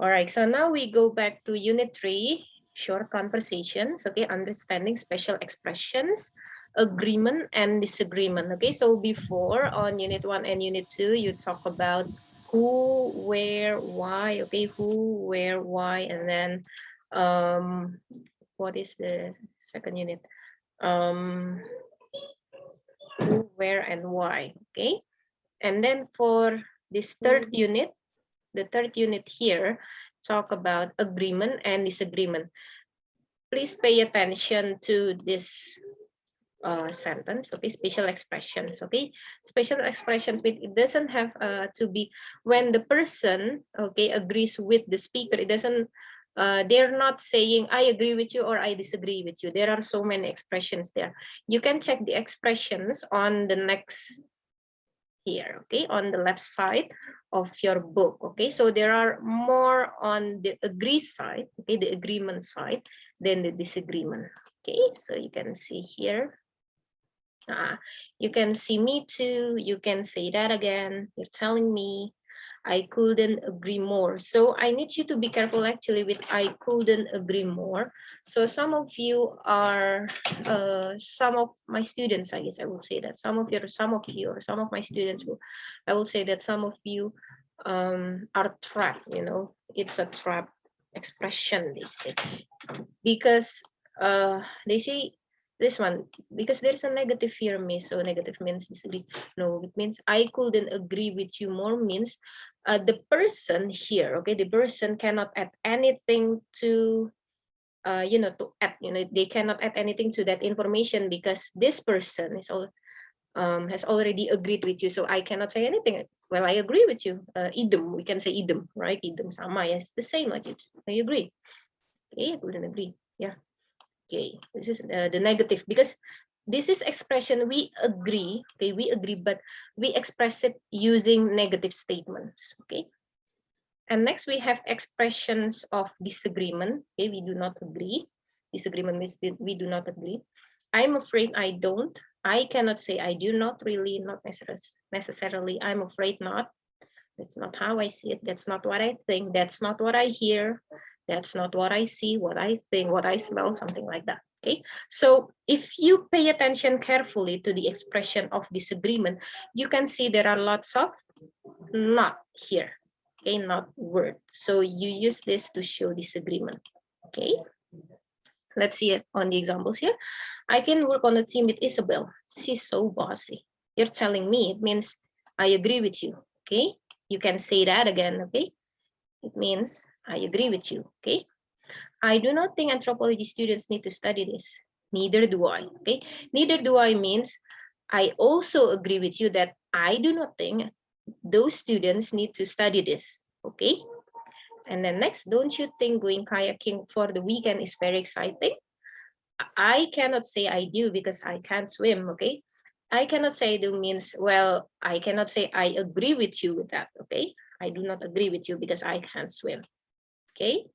All right, so now we go back to Unit 3, short conversations, okay, understanding special expressions, agreement and disagreement, okay? So before on Unit 1 and Unit 2, you talk about who, where, why, okay, who, where, why, and then what is the second unit? Who, where, and why, okay? And then for this third unit, the third unit here, talk about agreement and disagreement. Please pay attention to this sentence, okay? Special expressions, okay? Special expressions, but it doesn't have to be when the person, okay, agrees with the speaker. It doesn't, they're not saying, I agree with you or I disagree with you. There are so many expressions there. You can check the expressions on the next here, okay, on the left side of your book, okay? So there are more on the agree side, okay, the agreement side, than the disagreement, okay? So you can see here, you can see me too, you can say that again, you're telling me, I couldn't agree more. So I need you to be careful actually with I couldn't agree more. So some of you are, some of my students, I guess I will say that some of you, or some of my students will, I will say that some of you are trapped, you know, it's a trap expression, they say, because they say this one, because there's a negative here, miss. So negative means disagree. No, it means I couldn't agree with you more means the person here, okay, the person cannot add anything to you know, to add, you know, they cannot add anything to that information because this person is all has already agreed with you. So I cannot say anything. Well, I agree with you. Idem, we can say idem, right? Idem sama, yes, the same like it. I agree. Okay, I couldn't agree. Yeah. Okay, this is the negative, because this is expression we agree, okay, we agree, but we express it using negative statements, okay? And next we have expressions of disagreement, okay, we do not agree. Disagreement means we do not agree. I'm afraid I don't. I cannot say I do not really, not necessarily. I'm afraid not. That's not how I see it. That's not what I think. That's not what I hear. That's not what I see, what I think, what I smell, something like that. Okay. So if you pay attention carefully to the expression of disagreement, you can see there are lots of not here. Okay, not word. So you use this to show disagreement. Okay. Let's see it on the examples here. I can work on a team with Isabel. She's so bossy. You're telling me it means I agree with you. Okay. You can say that again. Okay. It means I agree with you. Okay. I do not think anthropology students need to study this. Neither do I. Okay. Neither do I means I also agree with you that I do not think those students need to study this. Okay. And then next, don't you think going kayaking for the weekend is very exciting? I cannot say I do because I can't swim, okay? I cannot say I do means, well, I cannot say I agree with you with that, okay? I do not agree with you because I can't swim, okay?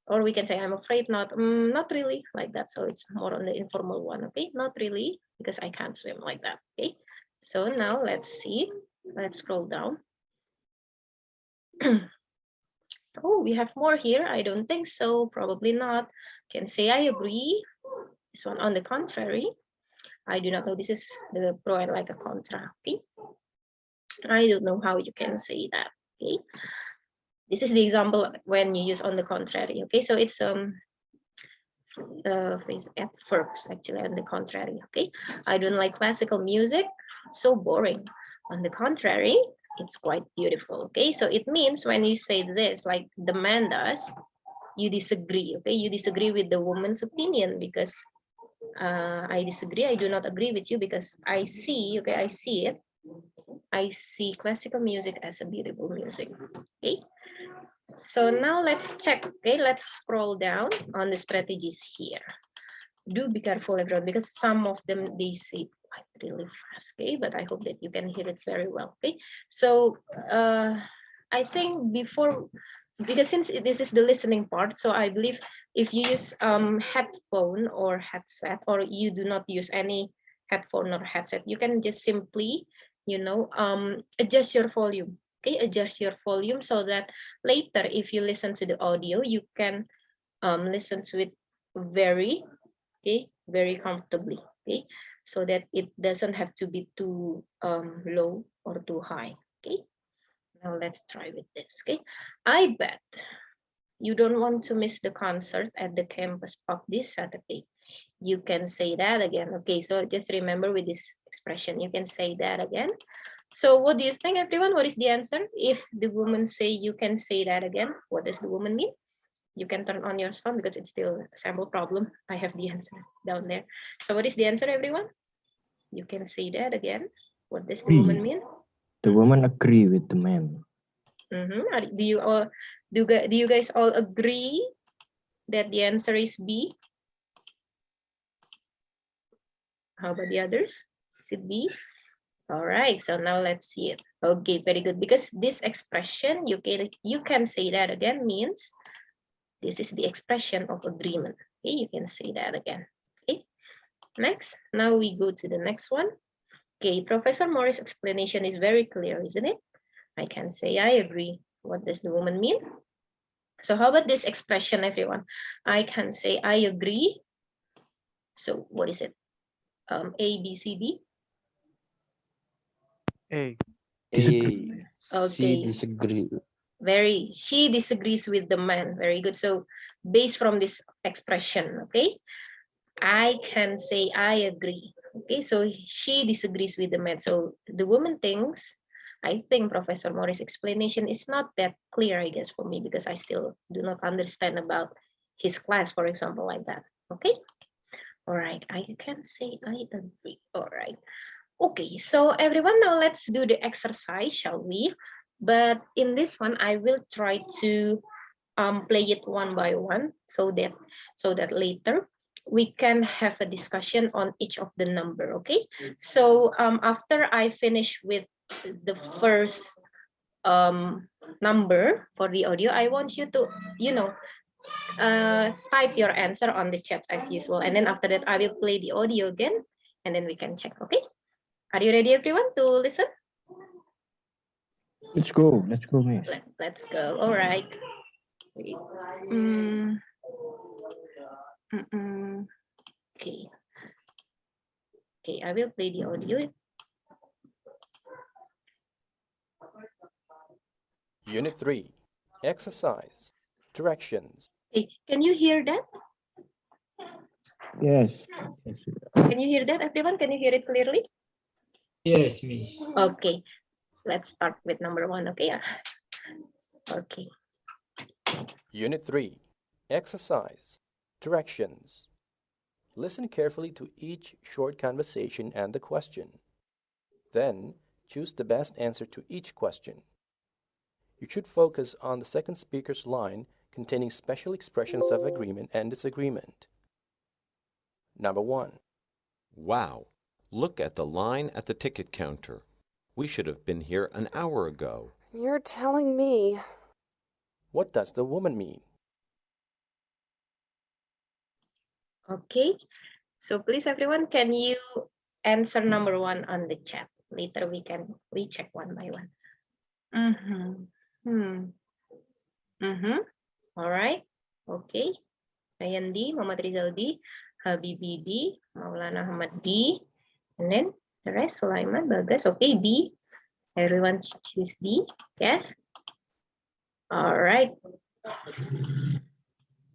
Or we can say, I'm afraid not, not really, like that. So it's more on the informal one, okay? Not really, because I can't swim, like that, okay? So now let's see, let's scroll down. Oh, we have more here. I don't think so, probably not. Can say I agree. This one, on the contrary, I do not know. This is the pro and like a contra. Okay. I don't know how you can say that. Okay. This is the example when you use on the contrary. Okay. So it's phrase adverbs actually on the contrary. Okay. I don't like classical music. So boring. On the contrary, it's quite beautiful. Okay. So it means when you say this, like the man does, you disagree. Okay. You disagree with the woman's opinion because I disagree. I do not agree with you because I see, okay, I see it. I see classical music as a beautiful music. Okay. So now let's check. Okay, let's scroll down on the strategies here. Do be careful, everyone, because some of them they say quite really fast. Okay, but I hope that you can hear it very well. Okay. So I think before, because since this is the listening part, so I believe if you use headphone or headset, or you do not use any headphone or headset, you can just simply, you know, adjust your volume. Okay, adjust your volume so that later if you listen to the audio, you can listen to it very comfortably. Okay, so that it doesn't have to be too low or too high. Okay, now let's try with this. Okay, I bet you don't want to miss the concert at the campus park this Saturday. You can say that again. Okay, so just remember with this expression, you can say that again. So what do you think, everyone? What is the answer? If the woman say you can say that again, what does the woman mean? You can turn on your sound because it's still a sample problem. I have the answer down there. So what is the answer, everyone? You can say that again. What does the woman mean? The woman agree with the man. Do you guys all agree that the answer is B? How about the others? Is it B? All right, so now let's see it. Okay, very good. Because this expression, you can say that again, means this is the expression of agreement. Okay, you can say that again. Okay, next. Now we go to the next one. Okay, Professor Morris' explanation is very clear, isn't it? I can say I agree. What does the woman mean? So how about this expression, everyone? I can say I agree. So what is it? A, B, C, D? A. Disagree. Okay. Disagree. She disagrees with the man. Very good. So based from this expression, okay, I can say I agree. Okay, so she disagrees with the man. So the woman thinks, I think Professor Morris' explanation is not that clear, I guess, for me, because I still do not understand about his class, for example, like that. Okay. All right. I can say I agree. All right. Okay, so everyone, now let's do the exercise, shall we? But in this one, I will try to play it one by one so that later we can have a discussion on each of the number. Okay, so after I finish with the first number for the audio, I want you to type your answer on the chat as usual, and then after that I will play the audio again, and then we can check. Okay, are you ready, everyone, to listen? Let's go, miss. Let's go. All right. Okay. Okay, I will play the audio. Unit 3. Exercise. Directions. Hey, can you hear that? Yes. Can you hear that, everyone? Can you hear it clearly? Yes, miss. Okay. Let's start with number 1, okay? Okay. Unit 3. Exercise. Directions. Listen carefully to each short conversation and the question. Then, choose the best answer to each question. You should focus on the second speaker's line containing special expressions of agreement and disagreement. Number 1. Wow, look at the line at the ticket counter. We should have been here an hour ago. You're telling me. What does the woman mean? Okay. So please, everyone, can you answer number 1 on the chat? Later we check one by one. All right. Okay. Ayan D, Muhammad Rizal D, Habibi D, Maulana Ahmad D, and then the rest, Sulaiman, Bagas. Okay, D. Everyone choose D. Yes. All right.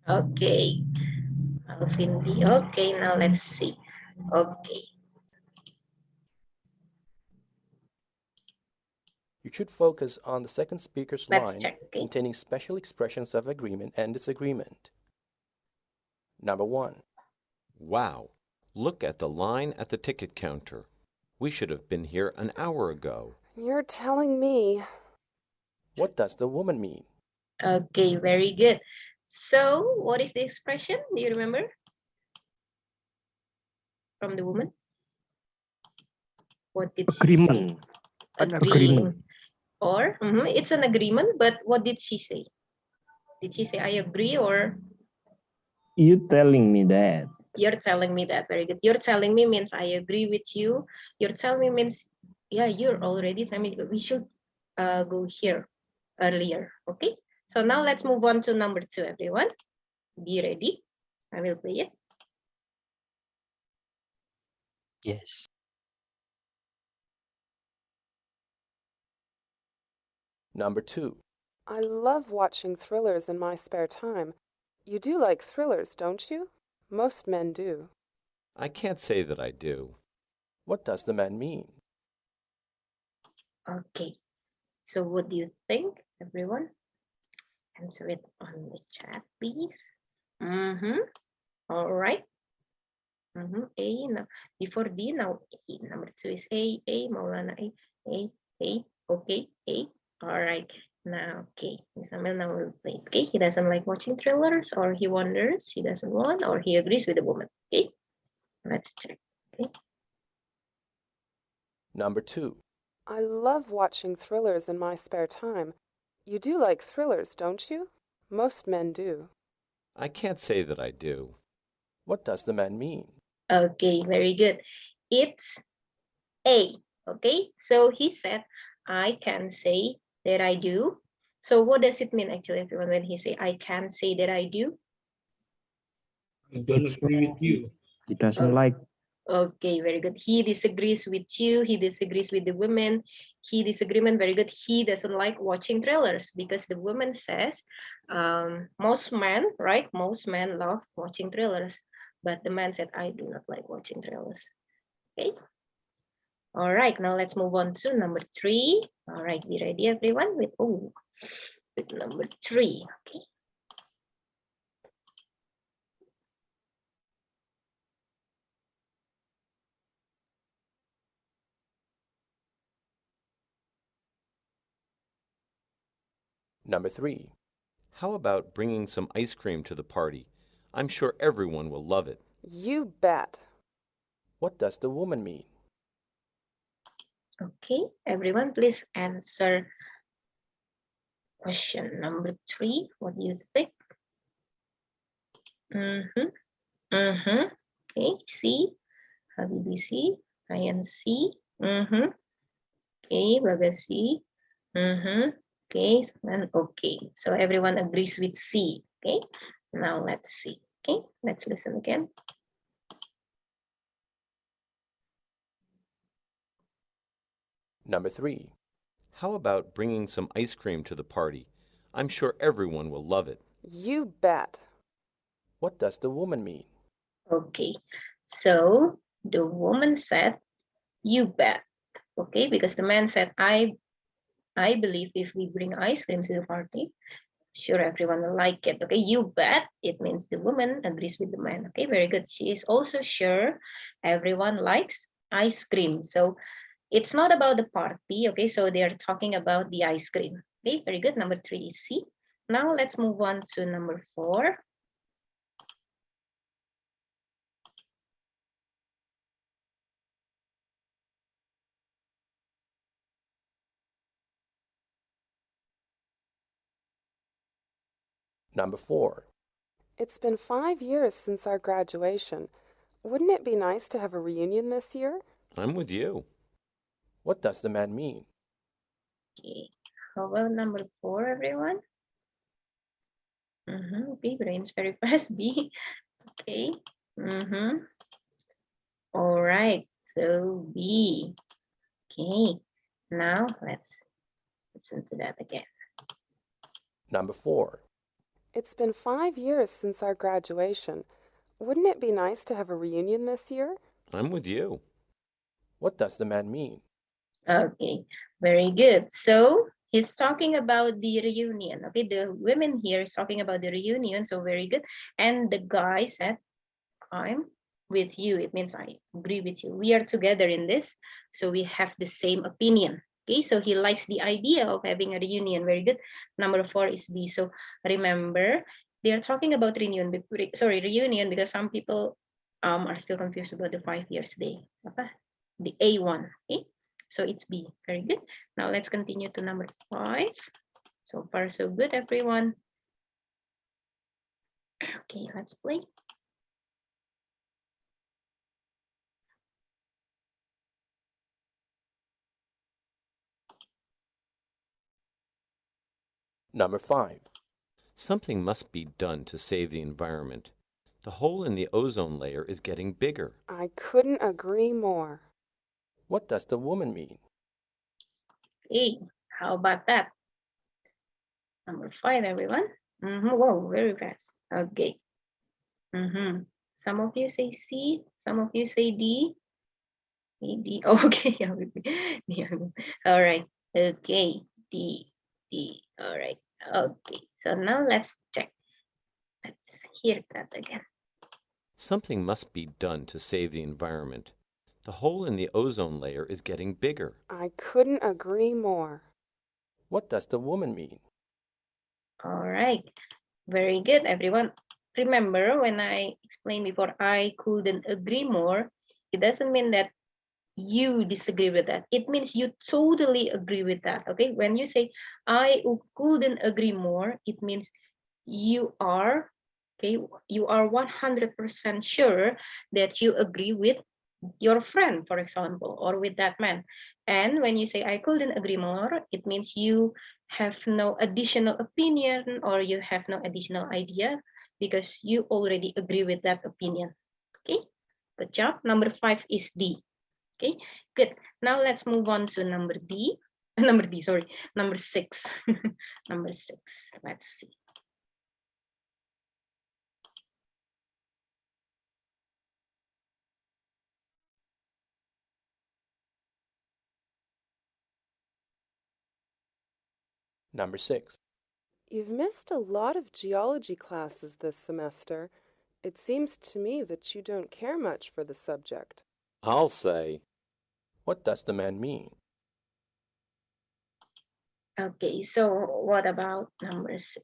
Okay. Alvin D. Okay, now let's see. Okay. You should focus on the second speaker's Let's line check, okay? containing special expressions of agreement and disagreement. Number 1. Wow, look at the line at the ticket counter. We should have been here an hour ago. You're telling me. What does the woman mean? Okay, very good. So, what is the expression? Do you remember? From the woman? What did she say? Agreement. Or, it's an agreement, but what did she say? Did she say, I agree, or? You telling me that. You're telling me that. Very good. You're telling me means I agree with you. You're telling me means, yeah, you're already telling me we should go here earlier. Okay, so now let's move on to number 2, everyone. Be ready. I will play it. Yes. Number 2. I love watching thrillers in my spare time. You do like thrillers, don't you? Most men do. I can't say that I do. What does the man mean? Okay, so what do you think, everyone? Answer it on the chat, please. All right. A now before D, now A. Number 2 is A. Maulana A. Okay, A. All right. Now, okay, Ismail now will play. Okay, he doesn't like watching thrillers, or he wonders, he doesn't want, or he agrees with the woman. Okay, let's check. Okay. Number 2. I love watching thrillers in my spare time. You do like thrillers, don't you? Most men do. I can't say that I do. What does the man mean? Okay, very good. It's A. Okay, so he said, I can say that I do. So what does it mean actually, everyone, when he say, I can say that I do? I don't agree with you. He doesn't like. Okay, very good. He disagrees with you. He disagrees with the women. He disagreement, very good. He doesn't like watching trailers because the woman says, most men, right? Most men love watching trailers. But the man said, I do not like watching trailers. Okay. All right, now let's move on to number 3. All right, be ready, everyone, with number 3. Okay. Number 3. How about bringing some ice cream to the party? I'm sure everyone will love it. You bet. What does the woman mean? Okay, everyone, please answer question number 3. What do you think? Okay, C, Habibi C, Ryan C. Okay, Baga C. Okay, and okay. So everyone agrees with C. Okay, now let's see. Okay, let's listen again. Number 3. How about bringing some ice cream to the party? I'm sure everyone will love it. You bet. What does the woman mean? Okay, so the woman said, you bet. Okay, because the man said, I believe if we bring ice cream to the party, sure everyone will like it. Okay, you bet. It means the woman agrees with the man. Okay, very good. She is also sure everyone likes ice cream. So it's not about the party. Okay, so they are talking about the ice cream. Okay, very good. Number 3 is C. Now let's move on to number 4. Number 4. It's been 5 years since our graduation. Wouldn't it be nice to have a reunion this year? I'm with you. What does the man mean? Okay, how about number 4, everyone? B, brains very fast. B. Okay. All right. So B. Okay. Now let's listen to that again. Number 4. It's been 5 years since our graduation. Wouldn't it be nice to have a reunion this year? I'm with you. What does the man mean? Okay. Very good. So he's talking about the reunion. Okay. The women here is talking about the reunion. So very good. And the guy said, I'm with you. It means I agree with you. We are together in this. So we have the same opinion. Okay, so he likes the idea of having a reunion. Very good. Number 4 is B. So remember, they are talking about reunion. Reunion, because some people are still confused about the 5 years day. The A1. Okay, so it's B. Very good. Now let's continue to number 5. So far, so good, everyone. Okay, let's play. Number 5. Something must be done to save the environment. The hole in the ozone layer is getting bigger. I couldn't agree more. What does the woman mean? Okay, how about that? Number 5, everyone. Whoa, very fast. Okay. Some of you say C, some of you say D. D. Okay. All right. Okay. D. All right. Okay. So now let's check. Let's hear that again. Something must be done to save the environment. The hole in the ozone layer is getting bigger. I couldn't agree more. What does the woman mean? All right. Very good, everyone. Remember when I explained before, I couldn't agree more. It doesn't mean that you disagree with that. It means you totally agree with that. Okay. When you say I couldn't agree more, it means you are, okay, you are 100% sure that you agree with your friend, for example, or with that man. And when you say I couldn't agree more, it means you have no additional opinion or you have no additional idea because you already agree with that opinion. Okay, good job. Number 5 is D. Okay, good. Now let's move on to number D. Number 6. Number 6. Let's see. Number 6. You've missed a lot of geology classes this semester. It seems to me that you don't care much for the subject. I'll say, What does the man mean? Okay, so what about number 6?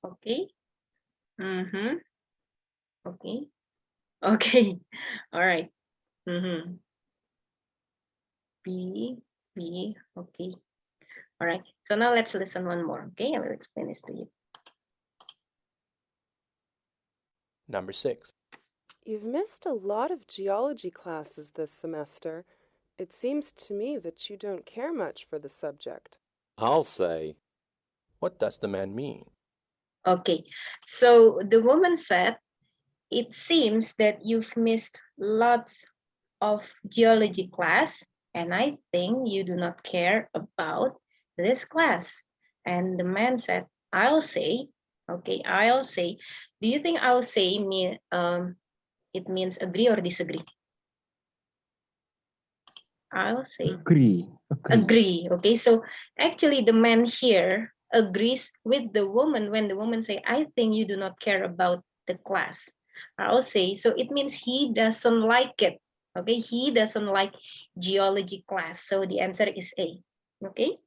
Okay. Okay. Okay. All right. B. Okay. All right. So now let's listen one more. Okay, I will explain this to you. Number 6. You've missed a lot of geology classes this semester. It seems to me that you don't care much for the subject. I'll say, What does the man mean? Okay. So the woman said, it seems that you've missed lots of geology class, and I think you do not care about this class. And the man said, I'll say, okay, I'll say. Do you think I'll say it means agree or disagree? I'll say Agree. agree. Okay, so actually the man here agrees with the woman when the woman say, I think you do not care about the class. I'll say, so it means he doesn't like it. Okay, he doesn't like geology class. So the answer is A. Okay,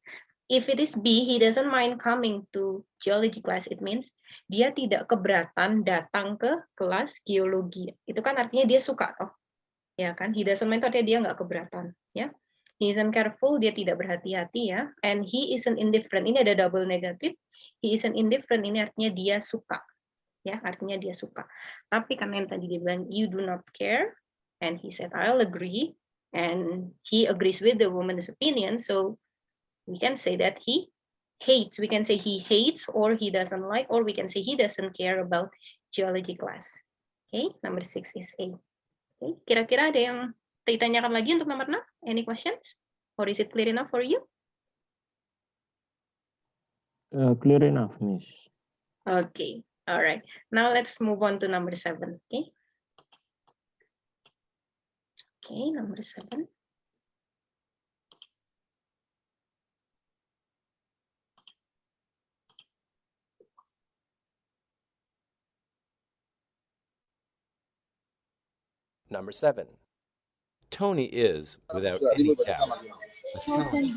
if it is B, he doesn't mind coming to geology class. It means dia tidak keberatan datang ke kelas geologi. Itu kan artinya dia suka toh. Ya kan, he doesn't mind itu artinya dia nggak keberatan. Ya, he isn't careful, dia tidak berhati-hati ya. And he isn't indifferent. Ini ada double negatif. He isn't indifferent. Ini artinya dia suka. Ya, artinya dia suka. Tapi karena yang tadi dia bilang you do not care, and he said I'll agree, and he agrees with the woman's opinion, so we can say that he hates. We can say he hates, or he doesn't like, or we can say he doesn't care about geology class. Okay, number 6 is A. Okay, kira-kira ada yang ditanyakan lagi untuk nomor 6? Any questions? Or is it clear enough for you? Clear enough, Miss. Okay, all right. Now let's move on to number 7. Okay. Okay, number 7. Number 7. Tony is, without any doubt, a talented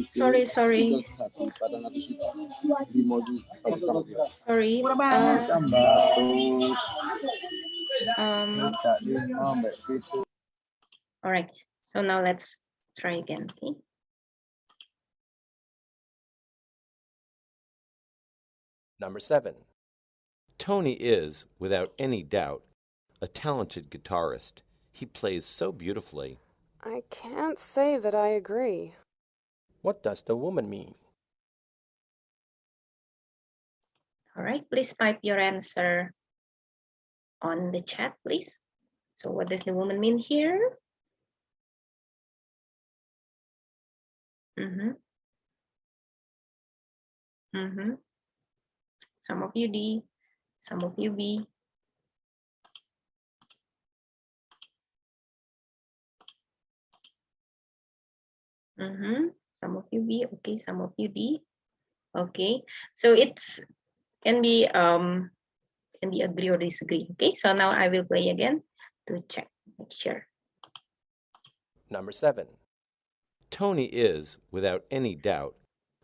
Sorry. Sorry. All right. So now let's try again. Okay. Number 7. Tony is, without any doubt, A talented guitarist. He plays so beautifully. I can't say that I agree. What does the woman mean? All right, please type your answer on the chat, please. So what does the woman mean here? Mm-hmm. Mm-hmm. Some of you D, some of you B. Mm-hmm. Some of you B, okay, some of you D. Okay, so it's can be agree or disagree. Okay, so now I will play again to check, make sure. Number 7. Tony is, without any doubt,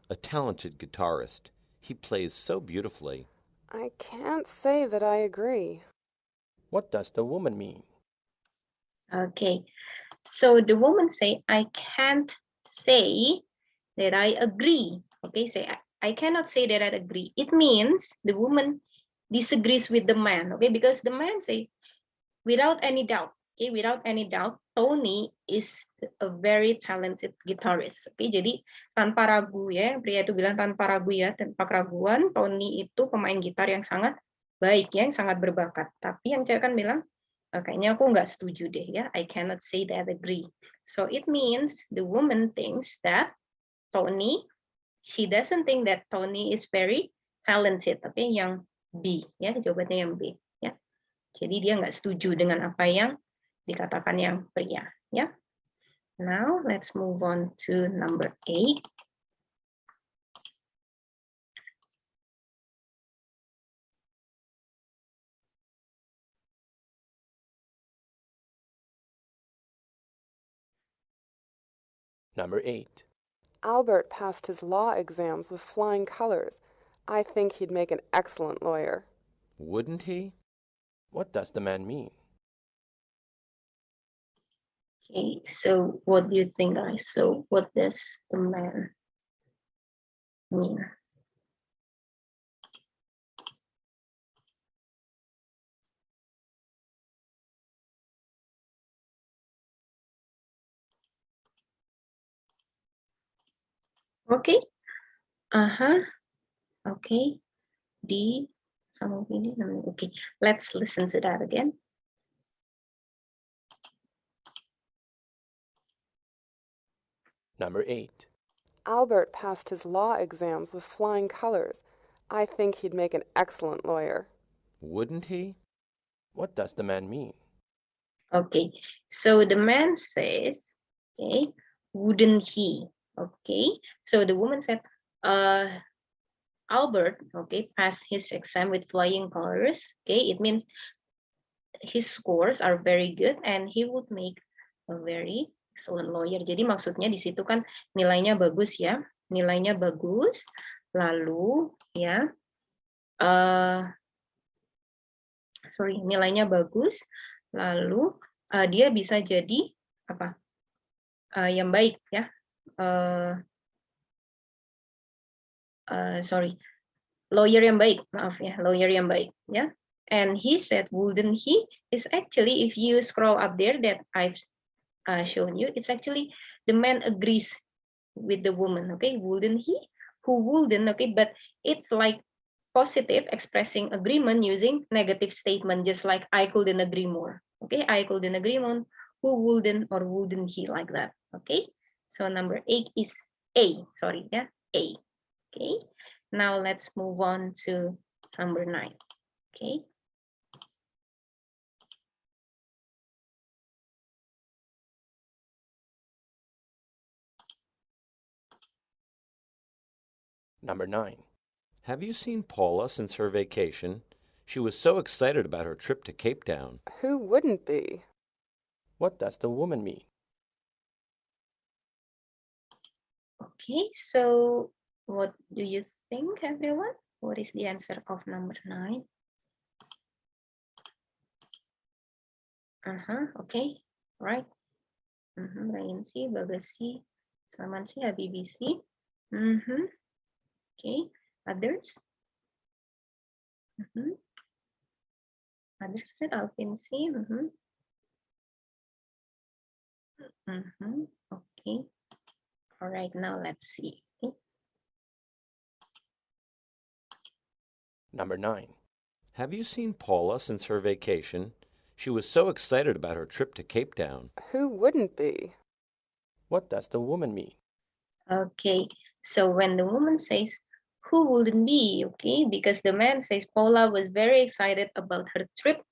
a talented guitarist. He plays so beautifully. I can't say that I agree. What does the woman mean? Okay, so the woman say, I can't say that I agree. Okay, say I cannot say that I agree. It means the woman disagrees with the man. Okay, because the man say, without any doubt, okay, without any doubt, Tony is a very talented guitarist. Okay, jadi tanpa ragu ya, pria itu bilang tanpa ragu ya, tanpa keraguan, Tony itu pemain gitar yang sangat baik ya, yang sangat berbakat. Tapi yang cewek kan bilang, kayaknya aku nggak setuju deh ya, I cannot say that agree. So it means the woman thinks that Tony, she doesn't think that Tony is very talented. Tapi yang B ya, jawabannya yang B ya. Jadi dia nggak setuju dengan apa yang dikatakan yang pria. Ya. Now let's move on to number 8. Number 8. Albert passed his law exams with flying colors. I think he'd make an excellent lawyer. Wouldn't he? What does the man mean? Okay, so what do you think, guys? So what does the man mean? Okay. Okay. D. Okay. Let's listen to that again. Number 8. Albert passed his law exams with flying colors. I think he'd make an excellent lawyer. Wouldn't he? What does the man mean? Okay, so the man says, okay, wouldn't he? Okay, so the woman said, Albert, okay, passed his exam with flying colors. Okay, it means his scores are very good and he would make a very excellent lawyer. Jadi maksudnya di situ kan nilainya bagus ya, nilainya bagus. Lalu ya, nilainya bagus. Lalu dia bisa jadi apa? Yang baik ya. Lawyer yang baik, maaf ya, lawyer yang baik ya. And he said, wouldn't he? Is actually, if you scroll up there that I've shown you, it's actually the man agrees with the woman. Okay, wouldn't he? Who wouldn't? Okay, but it's like positive expressing agreement using negative statement, just like I couldn't agree more. Okay, I couldn't agree more. Who wouldn't or wouldn't he, like that? Okay, so number 8 is A. Sorry, yeah, A. Okay, now let's move on to number 9. Okay. Number 9. Have you seen Paula since her vacation? She was so excited about her trip to Cape Town. Who wouldn't be? What does the woman mean? Okay, so what do you think, everyone? What is the answer of number 9? Okay, right. Ryan C, Bagas C, Salman C, Habibi C. Okay, others? Other side, Alvin C. Okay. All right, now let's see. Okay. Number 9. Have you seen Paula since her vacation? She was so excited about her trip to Cape Town. Who wouldn't be? What does the woman mean? Okay, so when the woman says, who wouldn't be, okay, because the man says Paula was very excited about her trip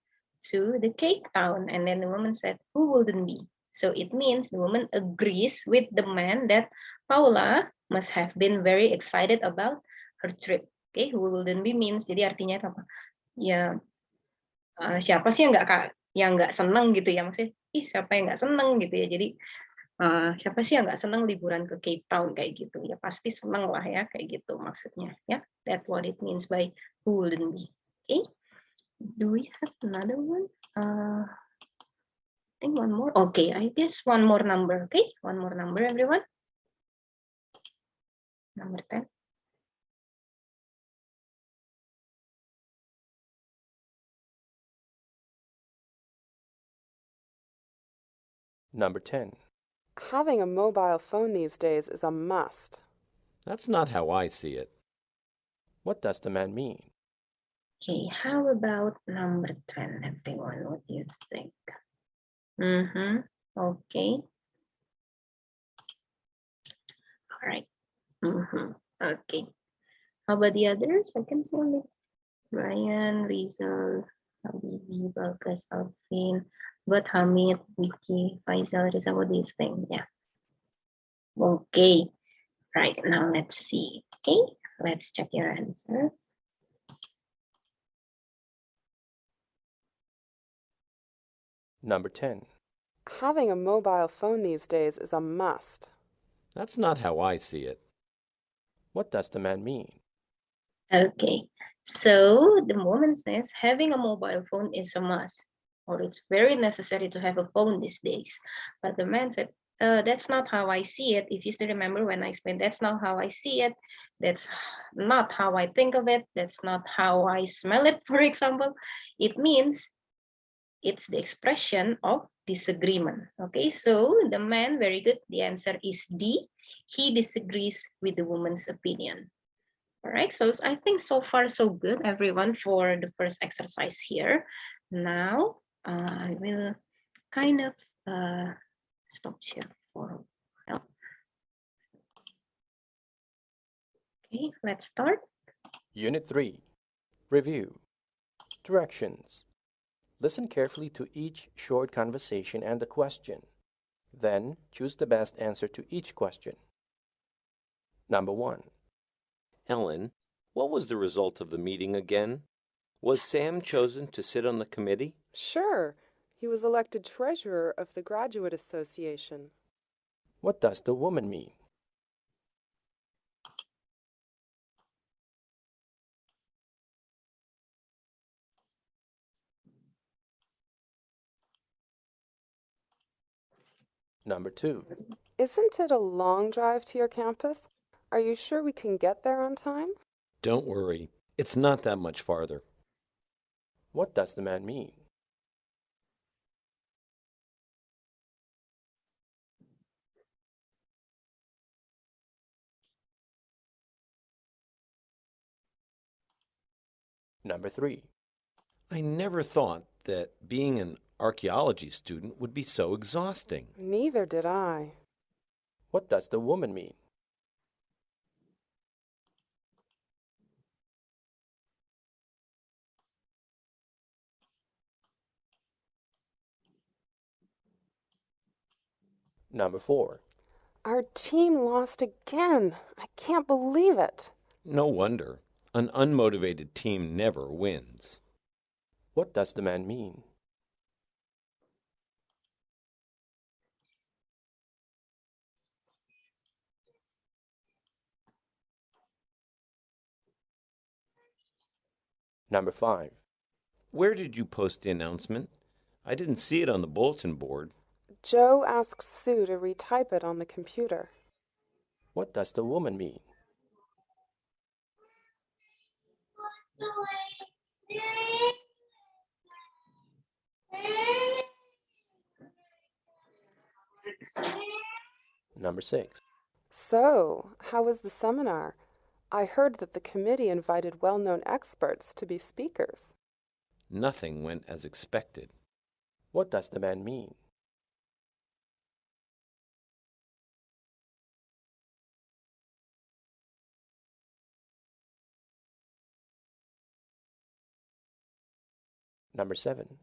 to the Cape Town, and then the woman said, who wouldn't be? So it means the woman agrees with the man that Paula must have been very excited about her trip. Okay, who wouldn't be means, jadi artinya apa? Ya, siapa sih yang nggak seneng gitu ya, maksudnya, siapa yang nggak seneng gitu ya, jadi siapa sih yang nggak seneng liburan ke Cape Town kayak gitu ya, pasti seneng lah ya kayak gitu maksudnya ya. That's what it means by who wouldn't be. Okay, do we have another one? I think one more. Okay, I guess one more number. Okay, one more number, everyone. Number 10. Number 10. Having a mobile phone these days is a must. That's not how I see it. What does the man mean? Okay, how about number 10, everyone? What do you think? Okay. All right. Okay. How about the others? I can see only Ryan, Rizal, Habibi, Balkas, Alvin, but Hamid, Vicky, Faisal, Rizal, what do you think? Yeah. Okay. Right, now let's see. Okay, let's check your answer. Number 10. Having a mobile phone these days is a must. That's not how I see it. What does the man mean? Okay, so the woman says having a mobile phone is a must, or it's very necessary to have a phone these days. But the man said, that's not how I see it. If you still remember when I explained, that's not how I see it. That's not how I think of it. That's not how I smell it, for example. It means it's the expression of disagreement. Okay, so the man, very good. The answer is D. He disagrees with the woman's opinion. All right, so I think so far so good, everyone, for the first exercise here. Now I will kind of stop here for a while. Okay, let's start. Unit 3. Review. Directions. Listen carefully to each short conversation and the question. Then choose the best answer to each question. Number 1. Ellen, what was the result of the meeting again? Was Sam chosen to sit on the committee? Sure, he was elected treasurer of the Graduate Association. What does the woman mean? Number 2. Isn't it a long drive to your campus? Are you sure we can get there on time? Don't worry, it's not that much farther. What does the man mean? Number 3. I never thought that being an archaeology student would be so exhausting. Neither did I. What does the woman mean? Number 4. Our team lost again. I can't believe it. No wonder. An unmotivated team never wins. What does the man mean? Number 5. Where did you post the announcement? I didn't see it on the bulletin board. Joe asked Sue to retype it on the computer. What does the woman mean? Number 6. So, how was the seminar? I heard that the committee invited well-known experts to be speakers. Nothing went as expected. What does the man mean? Number 7.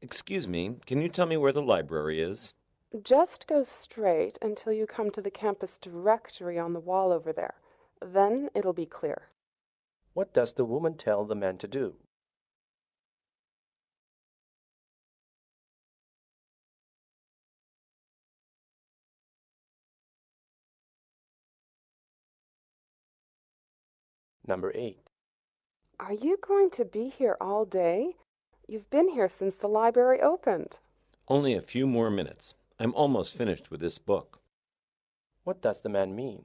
Excuse me, can you tell me where the library is? Just go straight until you come to the campus directory on the wall over there. Then it'll be clear. What does the woman tell the man to do? Number 8. Are you going to be here all day? You've been here since the library opened. Only a few more minutes. I'm almost finished with this book. What does the man mean?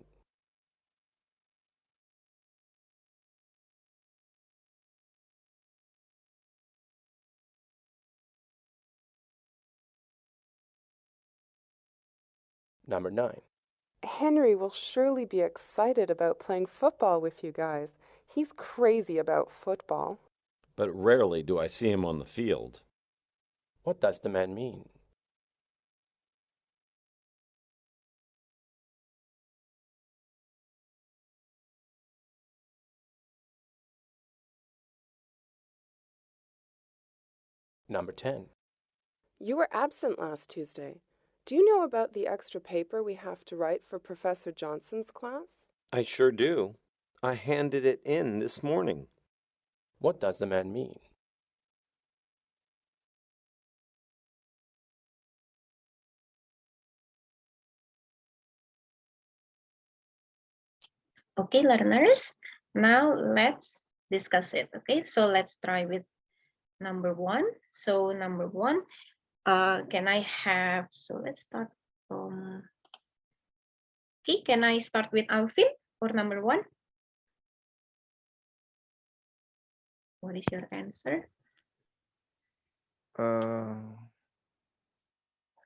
Number 9. Henry will surely be excited about playing football with you guys. He's crazy about football. But rarely do I see him on the field. What does the man mean? Number 10. You were absent last Tuesday. Do you know about the extra paper we have to write for Professor Johnson's class? I sure do. I handed it in this morning. What does the man mean? Okay, learners, now let's discuss it. Okay, so let's try with number 1. So number 1, can I have, so let's start from, okay, can I start with Alvin for number 1? What is your answer?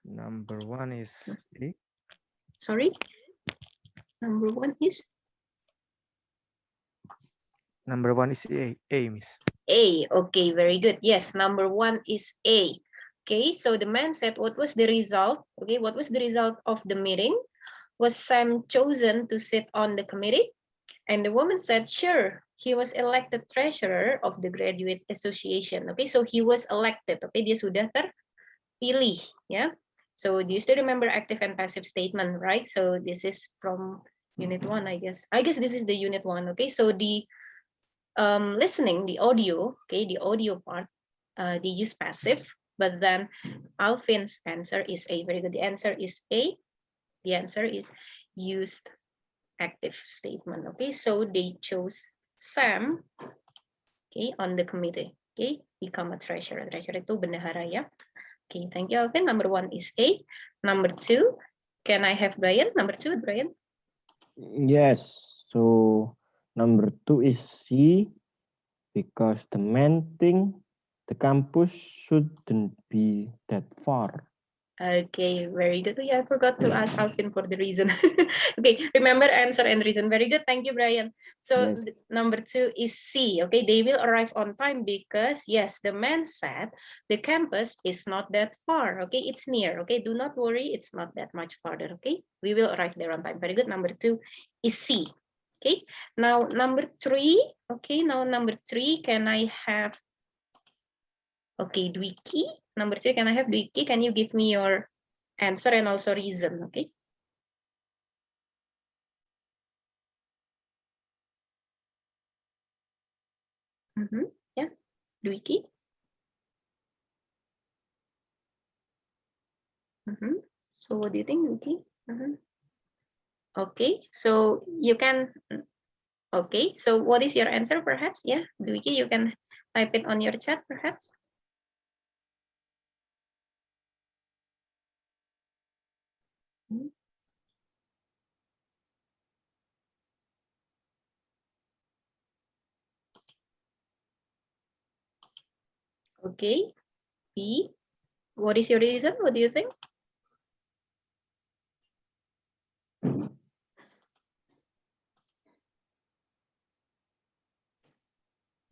Number 1 is A. Sorry, number 1 is? Number 1 is A, Miss. A. Okay, very good. Yes, number 1 is A. Okay, so the man said, what was the result? Okay, what was the result of the meeting? Was Sam chosen to sit on the committee? And the woman said, sure, he was elected treasurer of the graduate association. Okay, so he was elected. Okay, dia sudah terpilih. Yeah. So do you still remember active and passive statement, right? So this is from unit 1, I guess. I guess this is the unit 1. Okay, so the listening, the audio, okay, the audio part, they use passive, but then Alvin's answer is A. Very good. The answer is A. The answer is used active statement. Okay, so they chose Sam, okay, on the committee. Okay, become a treasurer. Treasurer itu bendahara ya. Okay, thank you, Alvin. Number 1 is A. Number 2, can I have Brian? Number 2, Brian. Yes. So number 2 is C, because the man think the campus shouldn't be that far. Okay, very good. Yeah, I forgot to ask Alvin for the reason. Okay, remember answer and reason. Very good. Thank you, Brian. So Yes. number 2 is C. Okay, they will arrive on time because, yes, the man said the campus is not that far. Okay, it's near. Okay, do not worry. It's not that much farther. Okay, we will arrive there on time. Very good. Number 2 is C. Okay, now number 3. Okay, now number 3, can I have, okay, Dwiki? Number 3, can I have Dwiki? Can you give me your answer and also reason? Okay. Yeah, Dwiki. So what do you think, Dwiki? Okay, so you can, okay, so what is your answer perhaps? Yeah, Dwiki, you can type it on your chat perhaps. Okay, B. What is your reason? What do you think?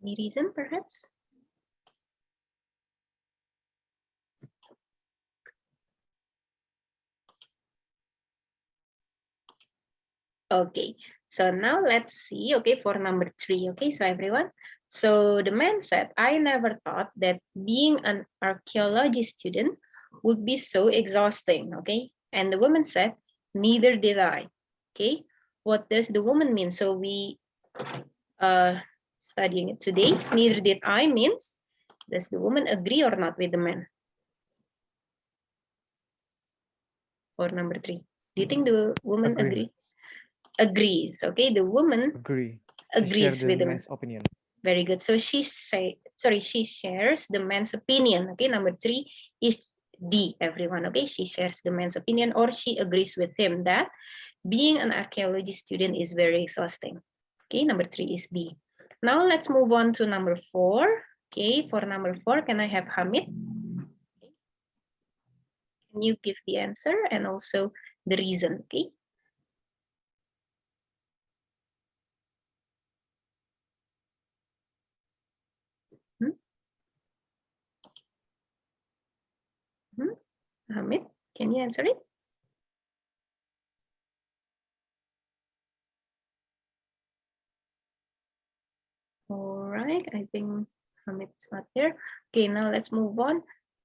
Any reason, perhaps? Okay, so now let's see, okay, for number 3, okay, so everyone. So the man said, I never thought that being an archaeology student would be so exhausting, okay? And the woman said, neither did I, okay? What does the woman mean? So we studying it today, neither did I means, does the woman agree or not with the man? For number 3, do you think the woman agree? Agrees, okay, the woman agrees with the man's opinion. Very good. So she shares the man's opinion. Okay, number 3 is D, everyone. Okay, she shares the man's opinion, or she agrees with him that being an archaeology student is very exhausting. Okay, number 3 is D. Now let's move on to number 4. Okay, for number 4, can I have Hamid? Can you give the answer and also the reason? Okay. Hamid, can you answer it? All right, I think Hamid's not there. Okay, now let's move on.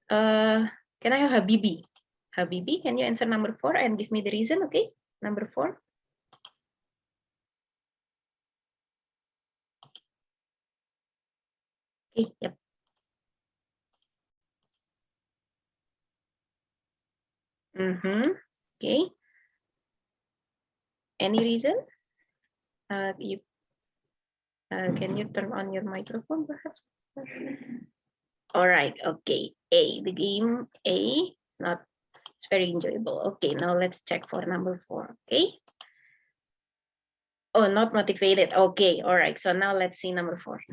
Can I have Habibi? Habibi, can you answer number 4 and give me the reason? Okay, number 4. Okay, yep. Okay. Any reason? Can you turn on your microphone, perhaps? All right. Okay. A. The game A. It's very enjoyable. Okay. Now let's check for number 4. Okay. Oh, not motivated. Okay. All right. So now let's see number 4.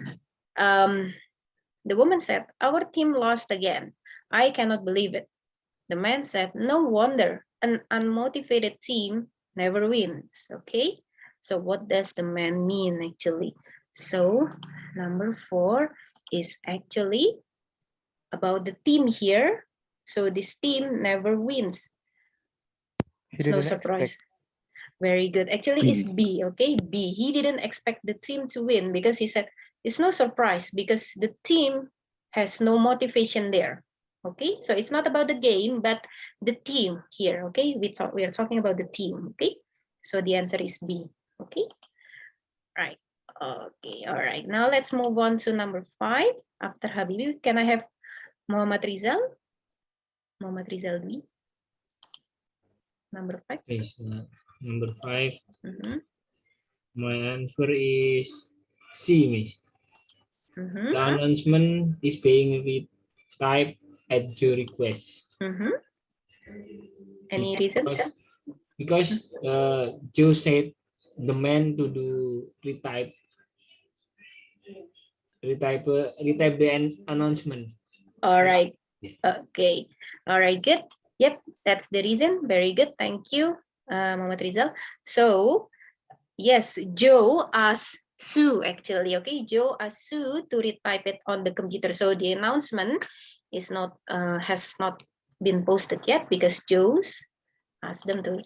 The woman said, our team lost again. I cannot believe it. The man said, no wonder, an unmotivated team never wins. Okay, so what does the man mean actually? So number 4 is actually about the team here. So this team never wins. It's no surprise. Very good. Actually, it's B, okay? B. He didn't expect the team to win because he said, it's no surprise because the team has no motivation there. Okay, so it's not about the game, but the team here, okay? We are talking about the team, okay? So the answer is B, okay? Right, okay, all right. Now let's move on to number 5. After Habibi, can I have Muhammad Rizal? Muhammad Rizal B. Number 5. Okay, so number 5. My answer is C, Miss. The announcement is being retyped at your request. Any reason? Because Joe said the man to do retype the announcement. All right. Okay. All right. Good. Yep. That's the reason. Very good. Thank you, Muhammad Rizal. So, yes, Joe asked Sue actually. Okay, Joe asked Sue to retype it on the computer. So the announcement is not has not been posted yet because Joe's asked them to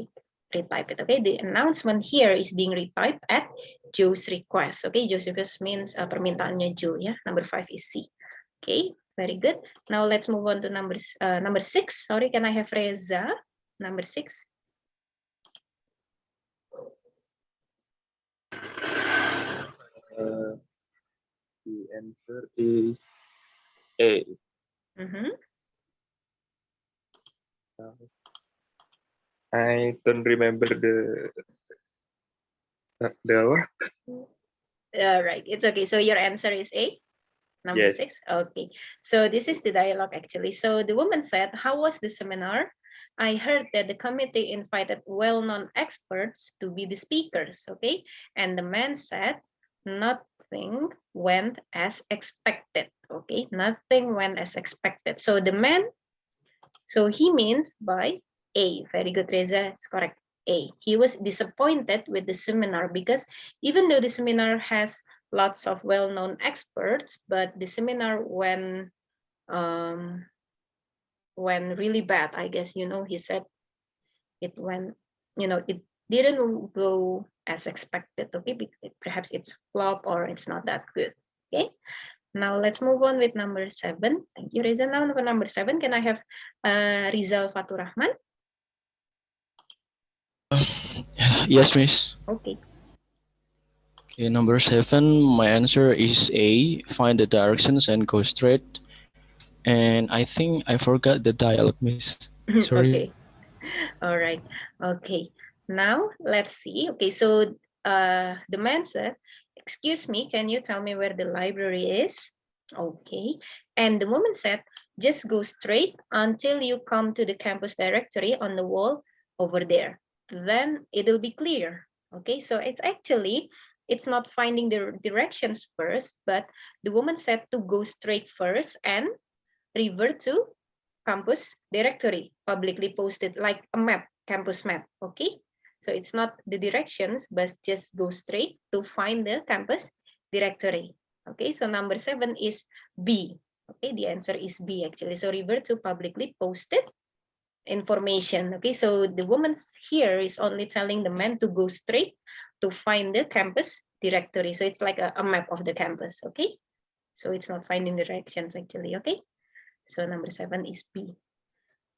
retype it. Okay, the announcement here is being retyped at Joe's request. Okay, Joe's request means permintaannya Joe. Yeah, number 5 is C. Okay, very good. Now let's move on to number 6. Sorry, can I have Reza? Number 6. The answer is A. I don't remember the what? Right, it's okay. So your answer is A, number 6. Okay. So this is the dialogue actually. So the woman said, "How was the seminar? I heard that the committee invited well-known experts to be the speakers." Okay. And the man said, "Nothing went as expected." Okay, nothing went as expected. So the man, so he means by A. Very good, Reza. It's correct. A. He was disappointed with the seminar because even though the seminar has lots of well-known experts, but the seminar went really bad. I guess, he said it went, it didn't go as expected. Okay, perhaps it's flop or it's not that good. Okay. Now let's move on with number 7. Thank you, Reza. Now for number 7, can I have Rizal Fatur Rahman? Yes, Miss. Okay. Okay, number 7, my answer is A. Find the directions and go straight. And I think I forgot the dialogue, Miss. Sorry. Okay. All right. Okay. Now let's see. Okay, so the man said, "Excuse me, can you tell me where the library is?" Okay. And the woman said, "Just go straight until you come to the campus directory on the wall over there. Then it'll be clear." Okay, so it's not finding the directions first, but the woman said to go straight first and revert to campus directory, publicly posted like a map, campus map. Okay, so it's not the directions, but just go straight to find the campus directory. Okay, so number 7 is B. Okay, the answer is B actually. So revert to publicly posted information. Okay, so the woman here is only telling the man to go straight to find the campus directory. So it's like a map of the campus. Okay, so it's not finding directions actually. Okay, so number 7 is B.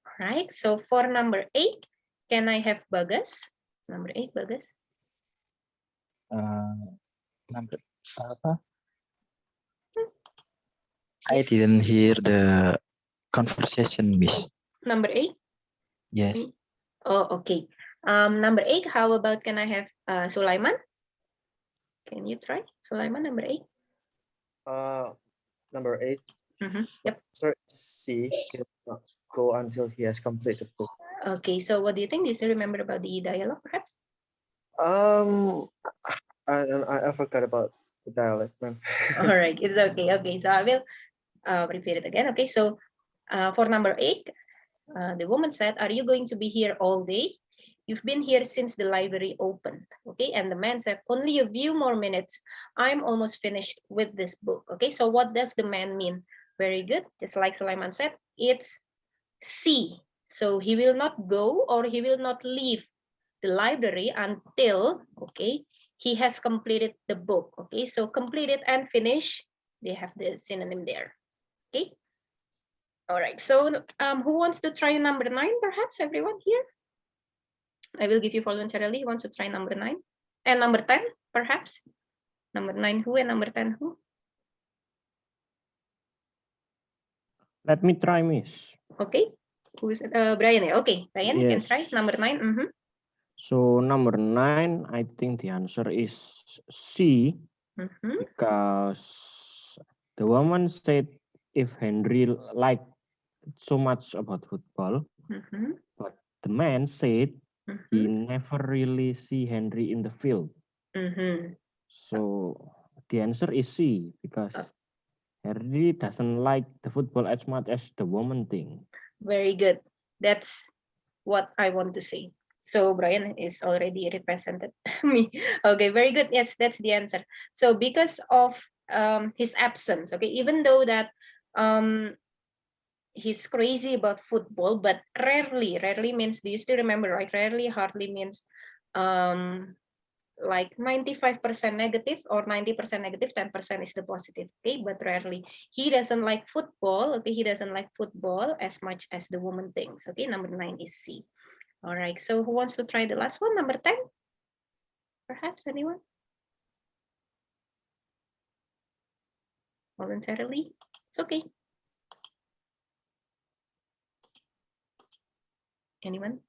All right, so for number 8, can I have Bagas? Number 8, Bagas. Number apa? I didn't hear the conversation, Miss. Number 8? Yes. Oh, okay. Number 8, how about can I have Sulaiman? Can you try? Sulaiman, number 8. Number 8. Yep. Sir, C. Go until he has completed the book. Okay, so what do you think? Do you still remember about the dialogue, perhaps? I forgot about the dialect, man. All right, it's okay. Okay, so I will repeat it again. Okay, so for number 8, the woman said, "Are you going to be here all day? You've been here since the library opened." Okay, and the man said, "Only a few more minutes. I'm almost finished with this book." Okay, so what does the man mean? Very good. Just like Sulaiman said, it's C. So he will not go or he will not leave the library until, okay, he has completed the book. Okay, so completed and finish, they have the synonym there. Okay. All right, so who wants to try number 9, perhaps? Everyone here? I will give you voluntarily. Who wants to try number 9? And number 10, perhaps? Number 9 who and number 10 who? Let me try, Miss. Okay. Who's Brian? Okay, Brian, you can Yes. try number 9. So number 9, I think the answer is C, because the woman said if Henry liked so much about football, but the man said he never really see Henry in the field. So the answer is C, because Henry doesn't like the football as much as the woman thing. Very good. That's what I want to say. So Brian is already represented me. Okay, very good. Yes, that's the answer. So because of his absence, okay, even though that he's crazy about football, but rarely means, do you still remember, right? Rarely, hardly means like 95% negative or 90% negative, 10% is the positive. Okay, but rarely. He doesn't like football. Okay, he doesn't like football as much as the woman thinks. Okay, number 9 is C. All right, so who wants to try the last one, number 10? Perhaps anyone? Voluntarily? It's okay. Anyone?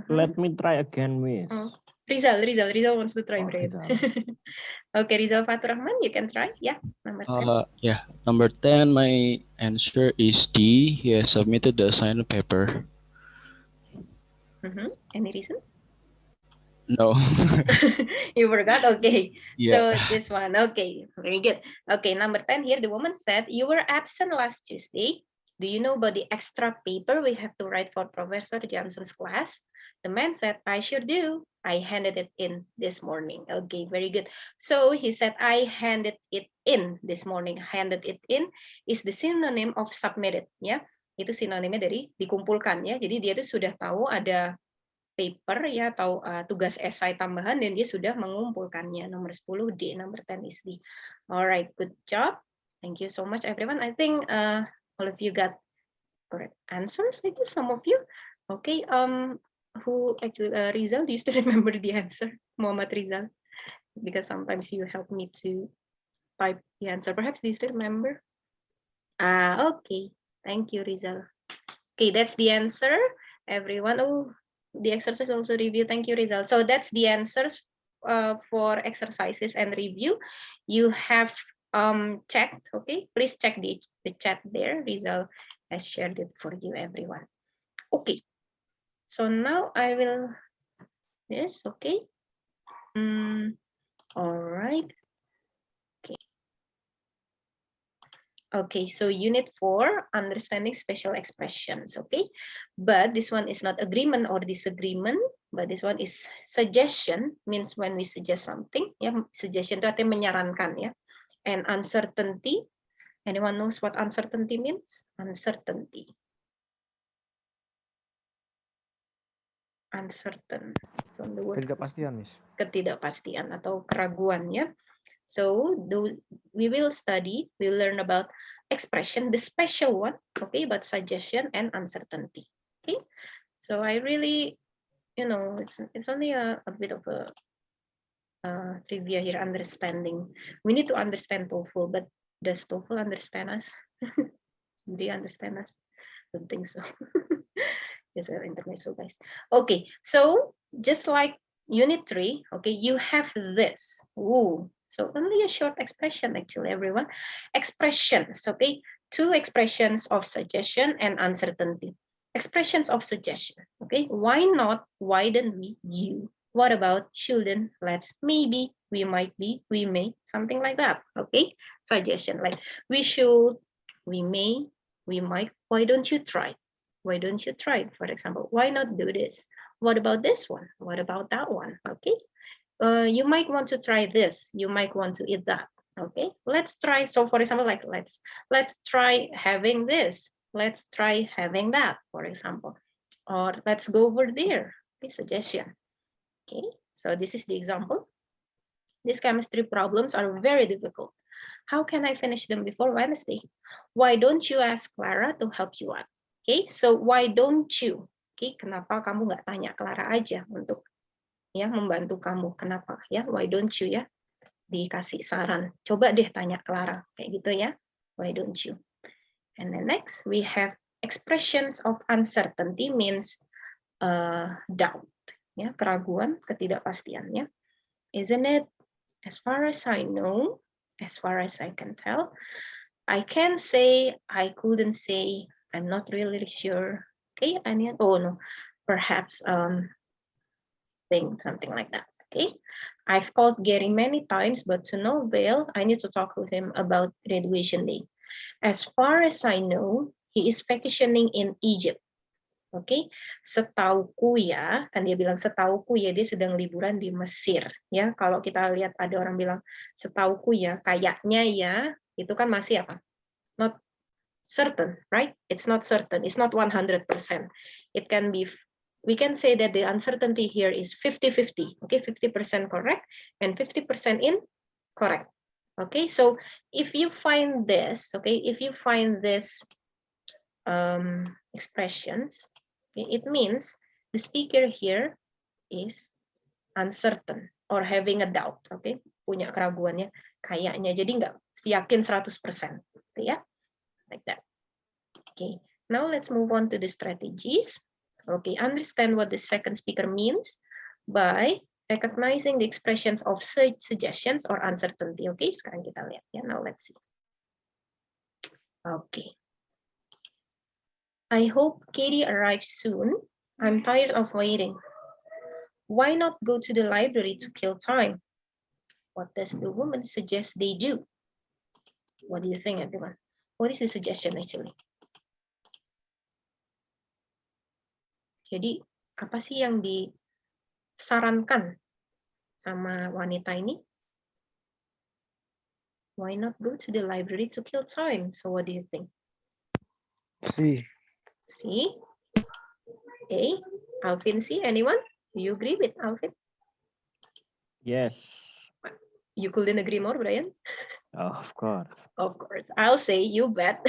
Let me try again, Miss. Rizal wants to try. Rizal. Okay, Rizal Fatur Rahman, you can try. Yeah, number 10. Yeah, number 10, my answer is D. He has submitted the assignment paper. Any reason? No. You forgot? Okay. Yeah. So this one. Okay. Very good. Okay. Number 10 here. The woman said, you were absent last Tuesday. Do you know about the extra paper we have to write for Professor Johnson's class? The man said, I sure do. I handed it in this morning. Okay. Very good. So he said, I handed it in this morning. Handed it in is the synonym of submitted. Ya. Itu sinonimnya dari dikumpulkan ya. Jadi dia itu sudah tahu ada paper ya atau tugas esai tambahan dan dia sudah mengumpulkannya. Nomor 10 D, number 10 is D. Alright, good job. Thank you so much everyone. I think all of you got correct answers. I guess some of you. Okay, who actually Rizal, do you still remember the answer? Muhammad Rizal, because sometimes you help me to type the answer. Perhaps do you still remember? Okay. Thank you, Rizal. Okay, that's the answer. Everyone. Oh, the exercise also review. Thank you, Rizal. So that's the answers for exercises and review. You have checked. Okay, please check the chat there. Rizal has shared it for you, everyone. Okay. So now I will. Yes. Okay. All right. Okay, so unit 4, understanding special expressions, okay? But this one is not agreement or disagreement, but this one is suggestion, means when we suggest something, ya, suggestion itu artinya menyarankan, ya. And uncertainty, anyone knows what uncertainty means? Uncertainty. Uncertain, from the word Ketidakpastian, Miss. ketidakpastian atau keraguan, ya. So we will study, we will learn about expression, the special one, okay, but suggestion and uncertainty. Okay, so I really, you know, it's only a bit of a trivia here, understanding. We need to understand TOEFL, but does TOEFL understand us? Do they understand us? Don't think so. Just an intermezzo, guys. Okay, so just like unit 3, okay, you have this. Ooh. So only a short expression, actually, everyone. Expressions, okay? 2 expressions of suggestion and uncertainty. Expressions of suggestion, okay? Why not? Why don't we? You. What about shouldn't? Let's, maybe, we might be, we may, something like that, okay? Suggestion, like we should, we may, we might. Why don't you try? Why don't you try? For example, why not do this? What about this one? What about that one? Okay. You might want to try this. You might want to eat that. Okay, let's try. So for example, like let's try having this. Let's try having that, for example. Or let's go over there. Okay, suggestion. Okay, so this is the example. These chemistry problems are very difficult. How can I finish them before Wednesday? Why don't you ask Clara to help you out? Okay, so why don't you? Okay, kenapa kamu nggak tanya Clara aja untuk ya membantu kamu? Kenapa ya? Why don't you ya? Dikasih saran. Coba deh tanya Clara kayak gitu ya. Why don't you? And then next we have expressions of uncertainty, means doubt, ya, keraguan, ketidakpastian, ya. Isn't it? As far as I know, as far as I can tell, I can say, I couldn't say, I'm not really sure. Okay, I need, oh no, perhaps something like that. Okay, I've called Gary many times, but to no avail. I need to talk with him about graduation day. As far as I know, he is vacationing in Egypt. Oke, setauku ya, kan dia bilang setauku ya, dia sedang liburan di Mesir. Ya, kalau kita lihat ada orang bilang setauku ya, kayaknya ya, itu kan masih apa? Not certain, right? It's not certain. It's not 100%. It can be, we can say that the uncertainty here is 50-50. Okay, 50% correct and 50% incorrect. Okay, so if you find this, okay, if you find this expressions, okay, it means the speaker here is uncertain or having a doubt, okay, punya keraguannya kayaknya, jadi nggak yakin 100%, okay, ya, like that. Okay, now let's move on to the strategies. Okay, understand what the second speaker means by recognizing the expressions of suggestions or uncertainty. Okay, sekarang kita lihat ya. Now let's see. Okay. I hope Katie arrives soon. I'm tired of waiting. why not go to the library to kill time? What does the woman suggest they do? What do you think, everyone? What is the suggestion actually? Jadi, apa sih yang disarankan sama wanita ini? Why not go to the library to kill time? So what do you think? C. C. A. Alvin, C. Anyone? Do you agree with Alvin? Yes. You couldn't agree more, Brian? Of course. Of course. I'll say you bet.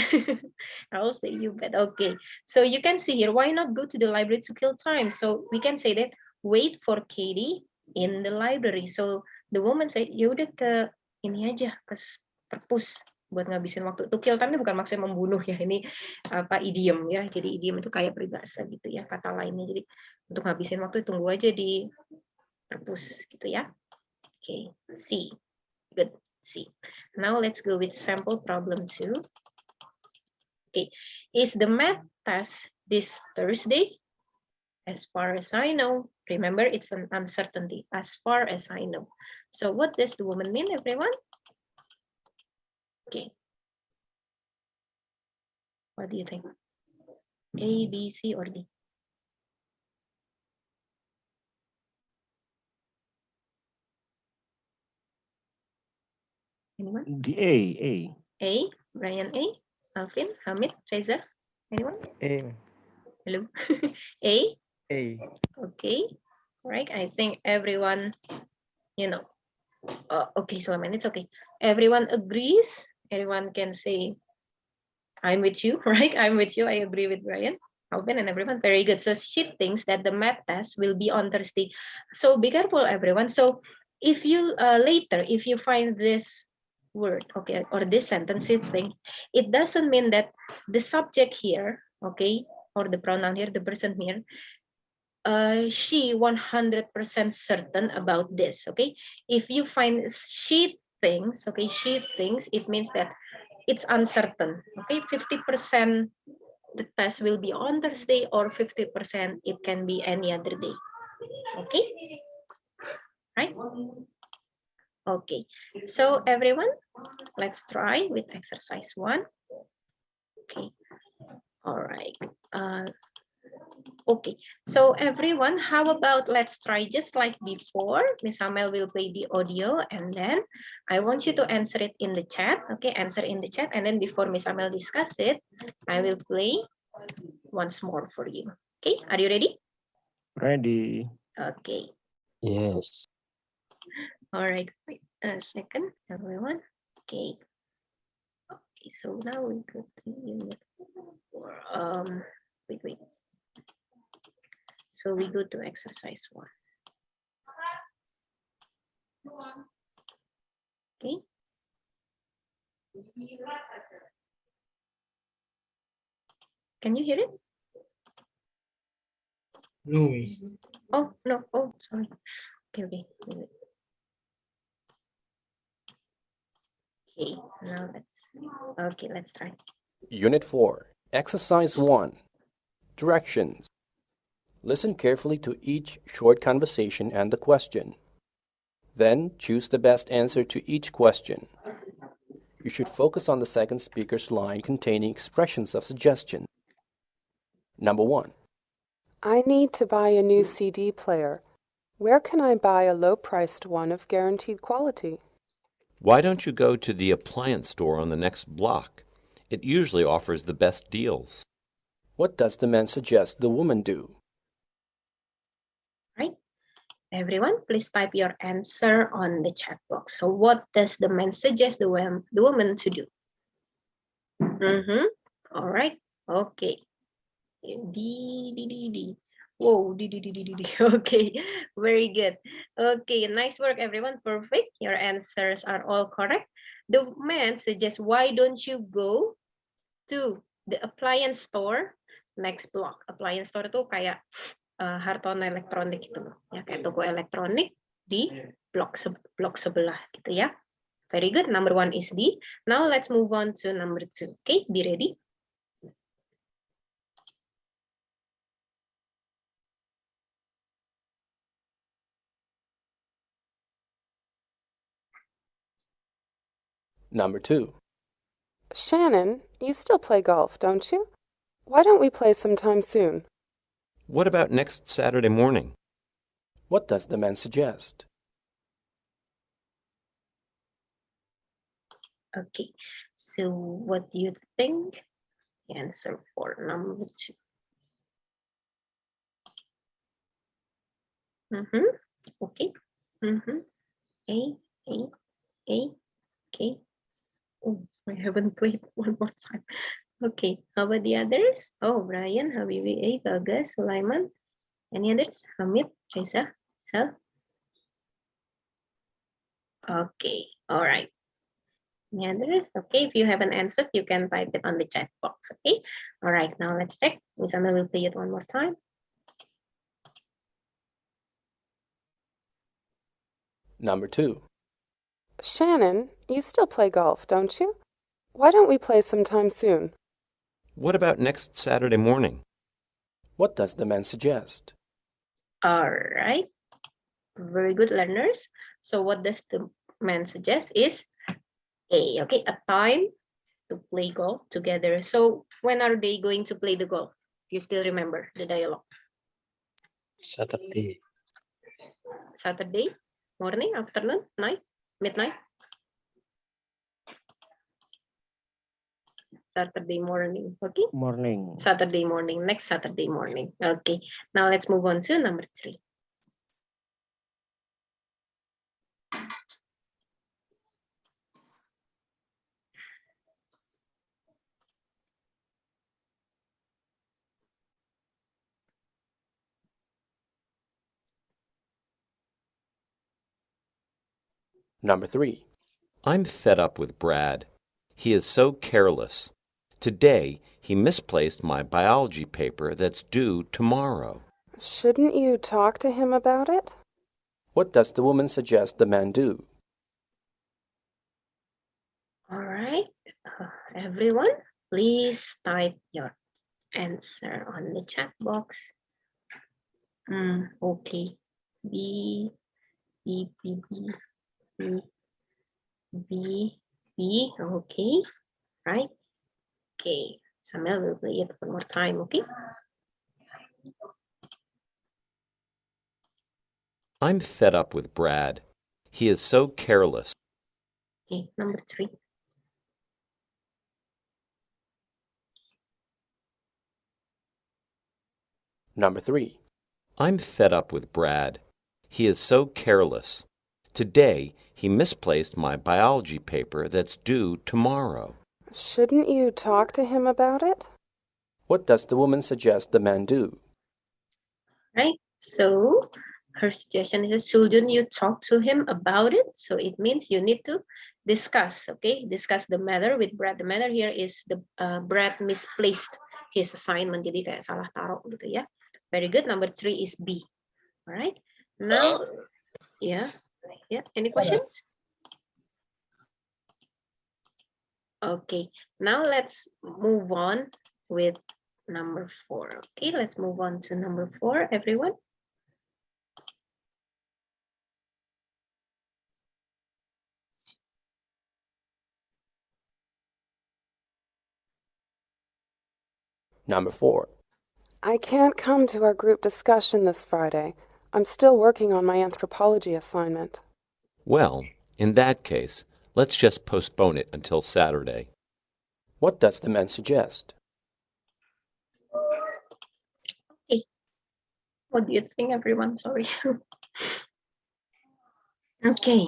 I'll say you bet. Okay. So you can see here, why not go to the library to kill time? So we can say that wait for Katie in the library. So the woman said, yaudah ke ini aja, ke perpus buat ngabisin waktu. To kill time ini bukan maksudnya membunuh ya, ini apa idiom ya. Jadi idiom itu kayak peribahasa gitu ya, kata lainnya. Jadi untuk ngabisin waktu tunggu aja di perpus gitu ya. Okay, C. Good. C. Now let's go with sample problem 2. Okay, is the math test this Thursday? As far as I know, remember it's an uncertainty, as far as I know. So what does the woman mean, everyone? Okay. What do you think? A, B, C, or D? Anyone? The A. A, Brian A, Alvin, Hamid, Reza, anyone? A. Hello. A? A. Okay. All right. I think everyone, you know, okay, so it's okay. Everyone agrees. Everyone can say, I'm with you, right? I'm with you. I agree with Brian, Alvin, and everyone. Very good. So she thinks that the math test will be on Thursday. So be careful, everyone. So if you later, if you find this word, okay, or this sentence, you think it doesn't mean that the subject here, okay, or the pronoun here, the person here, she 100% certain about this, okay? If you find she thinks, okay, she thinks, it means that it's uncertain, okay? 50% the test will be on Thursday, or 50% it can be any other day, okay? Right? Okay, so everyone, let's try with exercise 1. Okay, all right. Okay, so everyone, how about let's try just like before. Miss Amel will play the audio, and then I want you to answer it in the chat. Okay, answer in the chat, and then before Miss Amel discuss it, I will play once more for you. Okay, are you ready? Ready. Okay. Yes. All right, wait a second, everyone. Okay. Okay, so now we go to unit 4. Wait. So we go to exercise 1. Okay. Can you hear it? No, miss. Oh, no. Oh, sorry. Okay. Okay, now let's try. Unit 4, Exercise 1. Directions. Listen carefully to each short conversation and the question. Then choose the best answer to each question. You should focus on the second speaker's line containing expressions of suggestion. Number 1. I need to buy a new CD player. Where can I buy a low-priced one of guaranteed quality? Why don't you go to the appliance store on the next block? It usually offers the best deals. What does the man suggest the woman do? Right. Everyone, please type your answer on the chat box. So what does the man suggest the woman to do? All right. Okay. D. Whoa, D. Okay, very good. Okay, nice work, everyone. Perfect. Your answers are all correct. The man suggests, why don't you go to the appliance store next block? Appliance store itu kayak Hartono elektronik gitu loh. Ya, kayak toko elektronik di blok sebelah gitu ya. Very good. Number 1 is D. Now let's move on to number 2. Okay, be ready. Number 2. Shannon, you still play golf, don't you? Why don't we play sometime soon? What about next Saturday morning? What does the man suggest? Okay, so what do you think? The answer for number 2. Okay. A. Okay. Oh, I haven't played one more time. Okay, how about the others? Oh, Brian, Habibi A, Bagas, Sulaiman. Any others? Hamid, Reza, Sal? Okay, all right. Any others? Okay, if you haven't answered, you can type it on the chat box, okay? All right, now let's check. Miss Anna will play it one more time. Number 2. Shannon, you still play golf, don't you? Why don't we play sometime soon? What about next Saturday morning? What does the man suggest? All right, very good learners. So what does the man suggest is A, okay, a time to play golf together. So when are they going to play the golf? You still remember the dialogue? Saturday. Saturday morning, afternoon, night, midnight? Saturday morning, okay? Morning. Saturday morning, next Saturday morning. Okay, now let's move on to number 3. Number 3. I'm fed up with Brad. He is so careless. Today, he misplaced my biology paper that's due tomorrow. Shouldn't you talk to him about it? What does the woman suggest the man do? All right, everyone, please type your answer on the chat box. Okay, B, B, B, B, B, B, B, okay, right? Okay, Samuel will play it one more time, okay? I'm fed up with Brad. He is so careless. Okay, number 3. Number 3. I'm fed up with Brad. He is so careless. Today, he misplaced my biology paper that's due tomorrow. Shouldn't you talk to him about it? What does the woman suggest the man do? Right, so her suggestion is, shouldn't you talk to him about it? So it means you need to discuss, okay? Discuss the matter with Brad. The matter here is the Brad misplaced his assignment, jadi kayak salah taruh gitu ya. Very good. Number 3 is B. All right. Now, yeah. Any questions? Okay. Now let's move on with number 4. Okay, let's move on to number 4, everyone. Number 4. I can't come to our group discussion this Friday. I'm still working on my anthropology assignment. Well, in that case, let's just postpone it until Saturday. What does the man suggest? Okay. What do you think, everyone? Sorry. Okay.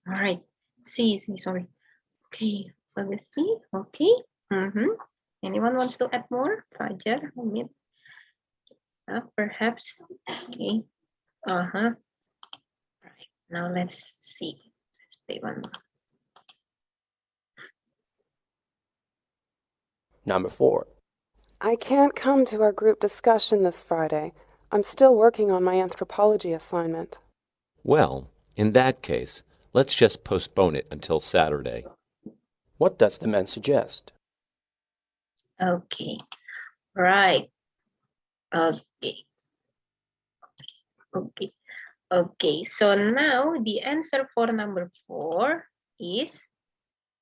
All right. See, sorry. Okay. Let's see. Okay. Anyone wants to add more? Fajar, Hamid, perhaps. Okay. Right. Now let's see. Let's play one more. Number 4. I can't come to our group discussion this Friday. I'm still working on my anthropology assignment. Well, in that case, let's just postpone it until Saturday. What does the man suggest? Okay. Right. Okay. So now the answer for number 4 is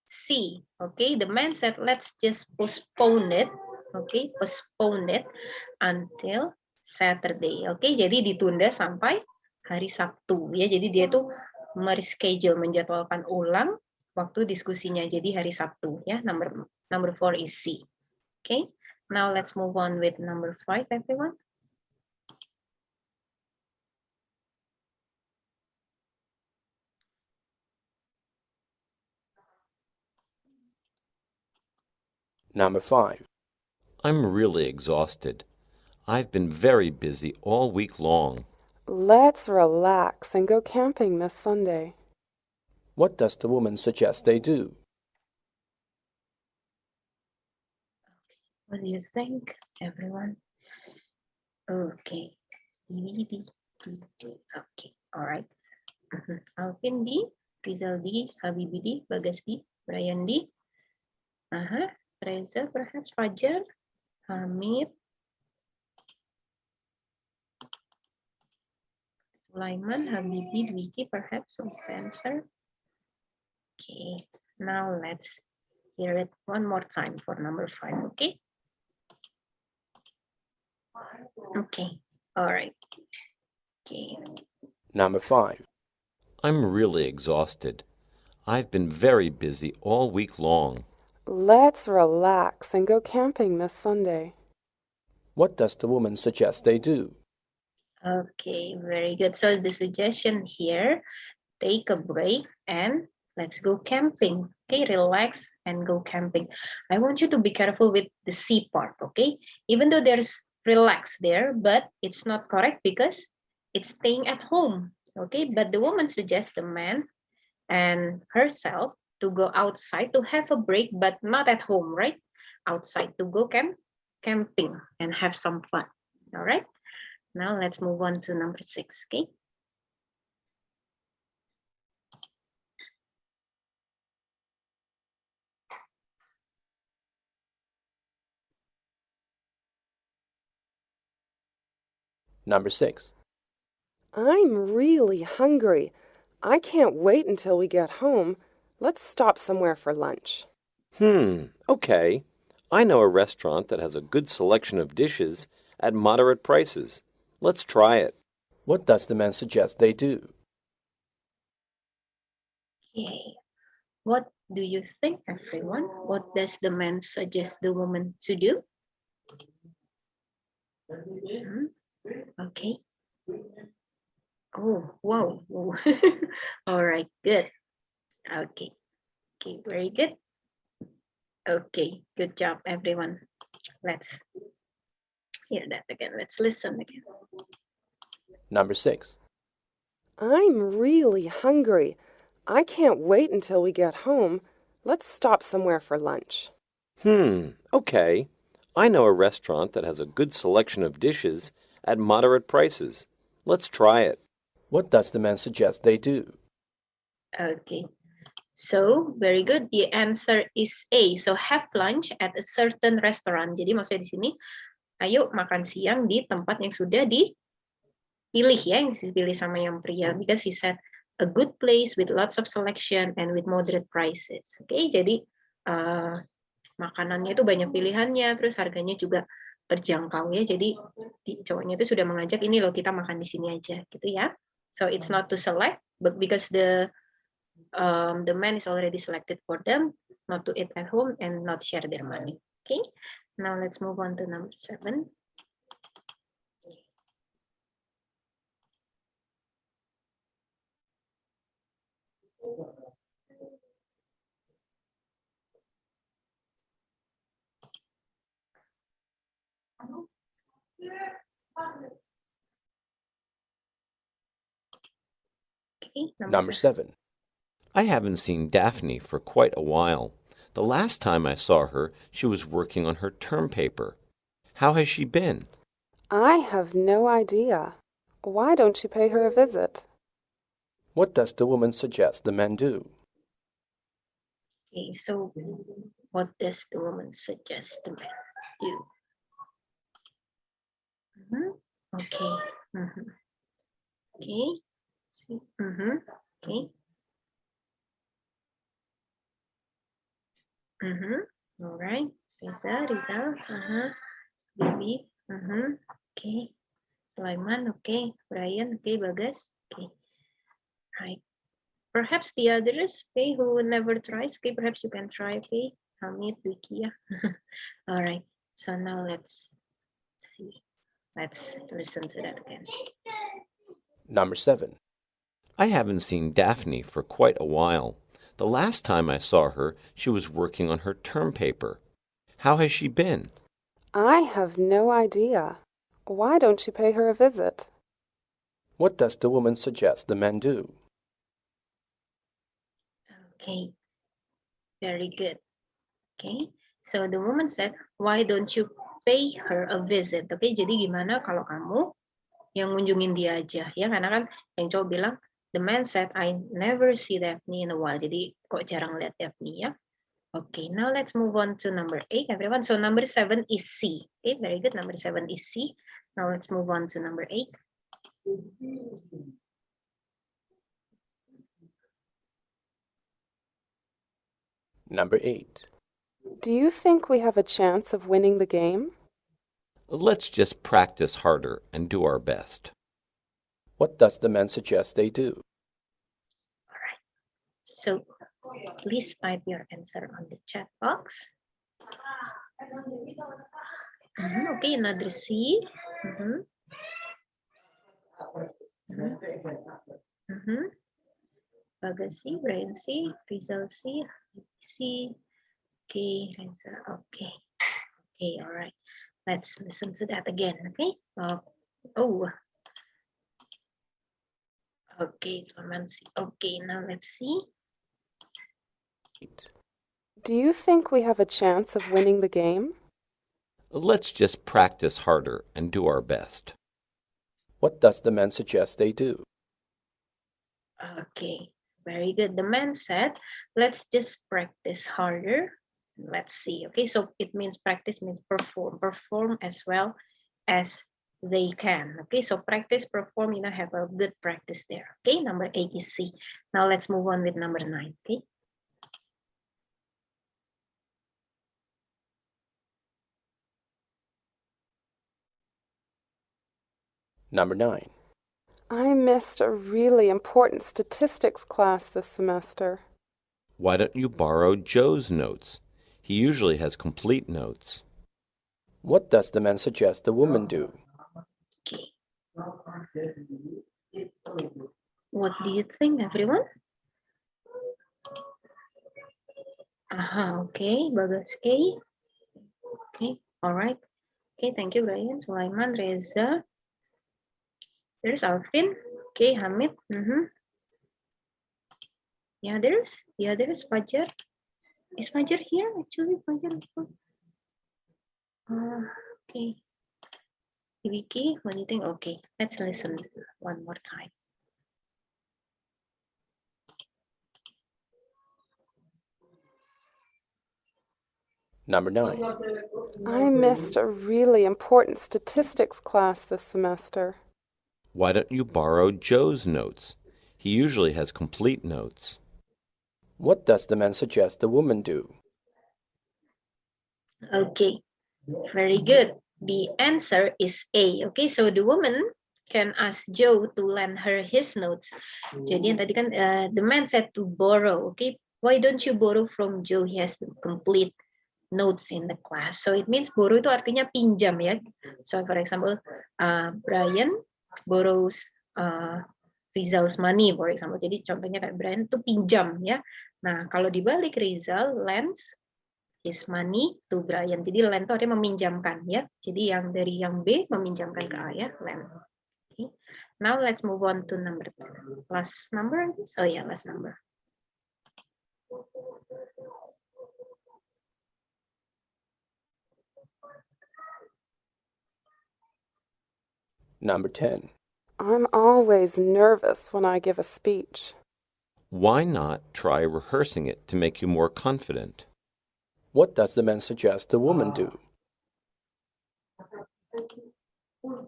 C. Okay, the man said, let's just postpone it. Okay, postpone it until Saturday. Okay, jadi ditunda sampai hari Sabtu ya. Jadi dia tuh mereschedule, menjadwalkan ulang waktu diskusinya jadi hari Sabtu ya. Number 4 is C. Okay, now let's move on with number 5, everyone. Number 5. I'm really exhausted. I've been very busy all week long. Let's relax and go camping this Sunday. What does the woman suggest they do? What do you think, everyone? Okay. Okay, all right. Alvin D, Rizal D, Habibi D, Bagas D, Brian D. Reza, perhaps Fajar, Hamid, Sulaiman, Habibi, Dwiki, perhaps was the answer. Okay, now let's hear it one more time for number 5, okay? Okay, all right. Okay. Number 5. I'm really exhausted. I've been very busy all week long. Let's relax and go camping this Sunday. What does the woman suggest they do? Okay, very good. So the suggestion here, take a break and let's go camping. Okay, relax and go camping. I want you to be careful with the C part, okay? Even though there's relax there, but it's not correct because it's staying at home, okay? But the woman suggests the man and herself to go outside to have a break, but not at home, right? Outside to go camping and have some fun, all right? Now let's move on to number 6, okay? Number 6. I'm really hungry. I can't wait until we get home. Let's stop somewhere for lunch. Okay. I know a restaurant that has a good selection of dishes at moderate prices. Let's try it. What does the man suggest they do? Okay. What do you think, everyone? What does the man suggest the woman to do? Okay. Oh, wow. All right, good. Okay. Okay, very good. Okay, good job, everyone. Let's hear that again. Let's listen again. Number 6. I'm really hungry. I can't wait until we get home. Let's stop somewhere for lunch. Okay. I know a restaurant that has a good selection of dishes at moderate prices. Let's try it. What does the man suggest they do? Okay. So, very good. The answer is A. So, have lunch at a certain restaurant. Jadi maksudnya di sini, ayo makan siang di tempat yang sudah dipilih ya, yang dipilih sama yang pria. Because he said, a good place with lots of selection and with moderate prices. Oke, jadi makanannya itu banyak pilihannya, terus harganya juga terjangkau ya. Jadi cowoknya itu sudah mengajak, ini loh kita makan di sini aja, gitu ya. So, it's not to select, but because the man is already selected for them, not to eat at home and not share their money. Okay, now let's move on to number 7. Okay, Number 7. I haven't seen Daphne for quite a while. The last time I saw her, she was working on her term paper. How has she been? I have no idea. Why don't you pay her a visit? What does the woman suggest the man do? Okay, so what does the woman suggest the man do? Okay. Okay. Okay. All right. Rizal. Bibi. Okay. Sulaiman. Okay. Brian. Okay. Bagas. Okay. Right. Perhaps the others, okay, who never tries, okay, perhaps you can try, okay. Hamid, Vicky, yeah. All right. So now let's see. Let's listen to that again. Number 7. I haven't seen Daphne for quite a while. The last time I saw her, she was working on her term paper. How has she been? I have no idea. Why don't you pay her a visit? What does the woman suggest the man do? Okay. Very good. Okay. So the woman said, why don't you pay her a visit? Okay, jadi gimana kalau kamu yang ngunjungin dia aja? Ya, karena kan yang cowok bilang, the man said, I never see Daphne in a while. Jadi kok jarang lihat Daphne ya. Okay, now let's move on to number 8, everyone. So number 7 is C. Okay, very good. Number 7 is C. Now let's move on to number 8. Number 8. Do you think we have a chance of winning the game? Let's just practice harder and do our best. What does the man suggest they do? All right. So please type your answer on the chat box. Okay, another C. Bagas C, Brian C, Rizal C, C. Okay, Rizal. Okay. Okay, all right. Let's listen to that again. Okay. Okay, Salman C. Okay, now let's see. Do you think we have a chance of winning the game? Let's just practice harder and do our best. What does the man suggest they do? Okay, very good. The man said, let's just practice harder. Let's see. Okay, so it means practice means perform as well as they can. Okay, so practice, perform, have a good practice there. Okay, number 8 is C. Now let's move on with number 9. Okay. Number 9. I missed a really important statistics class this semester. Why don't you borrow Joe's notes? He usually has complete notes. What does the man suggest the woman do? Okay. What do you think, everyone? Okay, Bagas A. Okay, all right. Okay, thank you, Brian. Sulaiman, Reza. There's Alvin. Okay, Hamid. Yeah, there's Fajar. Is Fajar here? Actually, Fajar. Okay. Vicky, what do you think? Okay, let's listen one more time. Number 9. I missed a really important statistics class this semester. Why don't you borrow Joe's notes? He usually has complete notes. What does the man suggest the woman do? Okay, very good. The answer is A. Okay, so the woman can ask Joe to lend her his notes. Jadi yang tadi kan the man said to borrow. Okay, why don't you borrow from Joe? He has the complete notes in the class. So it means borrow itu artinya pinjam ya. So for example, Brian borrows Rizal's money, for example. Jadi contohnya kayak Brian itu pinjam ya. Nah kalau dibalik Rizal lends his money to Brian. Jadi lend itu artinya meminjamkan ya. Jadi yang dari yang B meminjamkan ke A ya, lend. Okay. Now let's move on to number 10. Last number. Oh yeah, last number. Number 10. I'm always nervous when I give a speech. Why not try rehearsing it to make you more confident? What does the man suggest the woman do?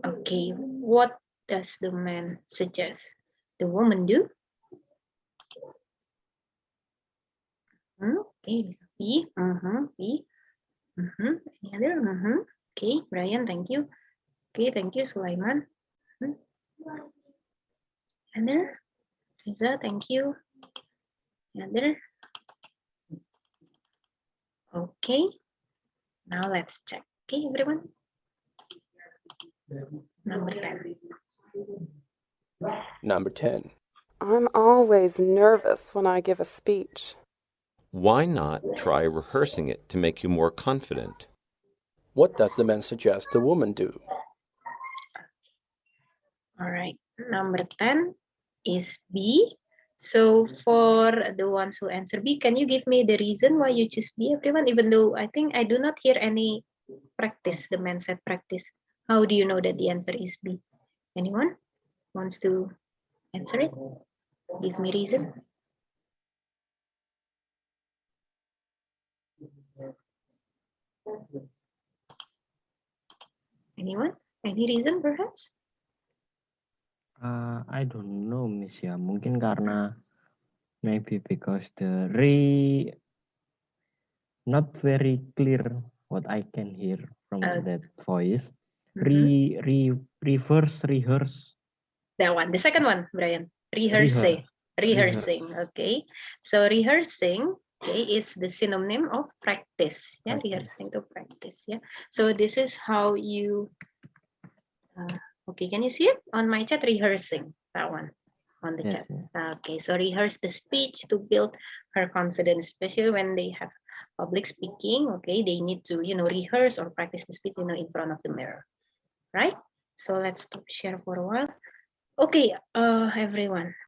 Okay, what does the man suggest the woman do? Okay, Okay, B. B. Any other? Okay, Brian, thank you. Okay, thank you, Sulaiman. Other? Riza, thank you. Other? Okay, now let's check. Okay, everyone. Number 10. Number 10. I'm always nervous when I give a speech. Why not try rehearsing it to make you more confident? What does the man suggest the woman do? All right, number 10 is B. So for the ones who answer B, can you give me the reason why you choose B, everyone? Even though I think I do not hear any practice, the man said practice. How do you know that the answer is B? Anyone wants to answer it? Give me reason. Anyone? Any reason perhaps? I don't know, Miss ya. Mungkin karena maybe because the not very clear what I can hear from that voice. Rehearse. That one. The second one, Brian. Rehearsing. Rehearsing. Okay. So rehearsing, okay, is the synonym of practice. Yeah, rehearsing to practice. Yeah. So this is how you. Okay, can you see it on my chat? Rehearsing, that one on the chat. Okay, so rehearse the speech to build her confidence, especially when they have public speaking. Okay, they need to rehearse or practice the speech in front of the mirror, right? So let's stop share for a while. Okay, everyone.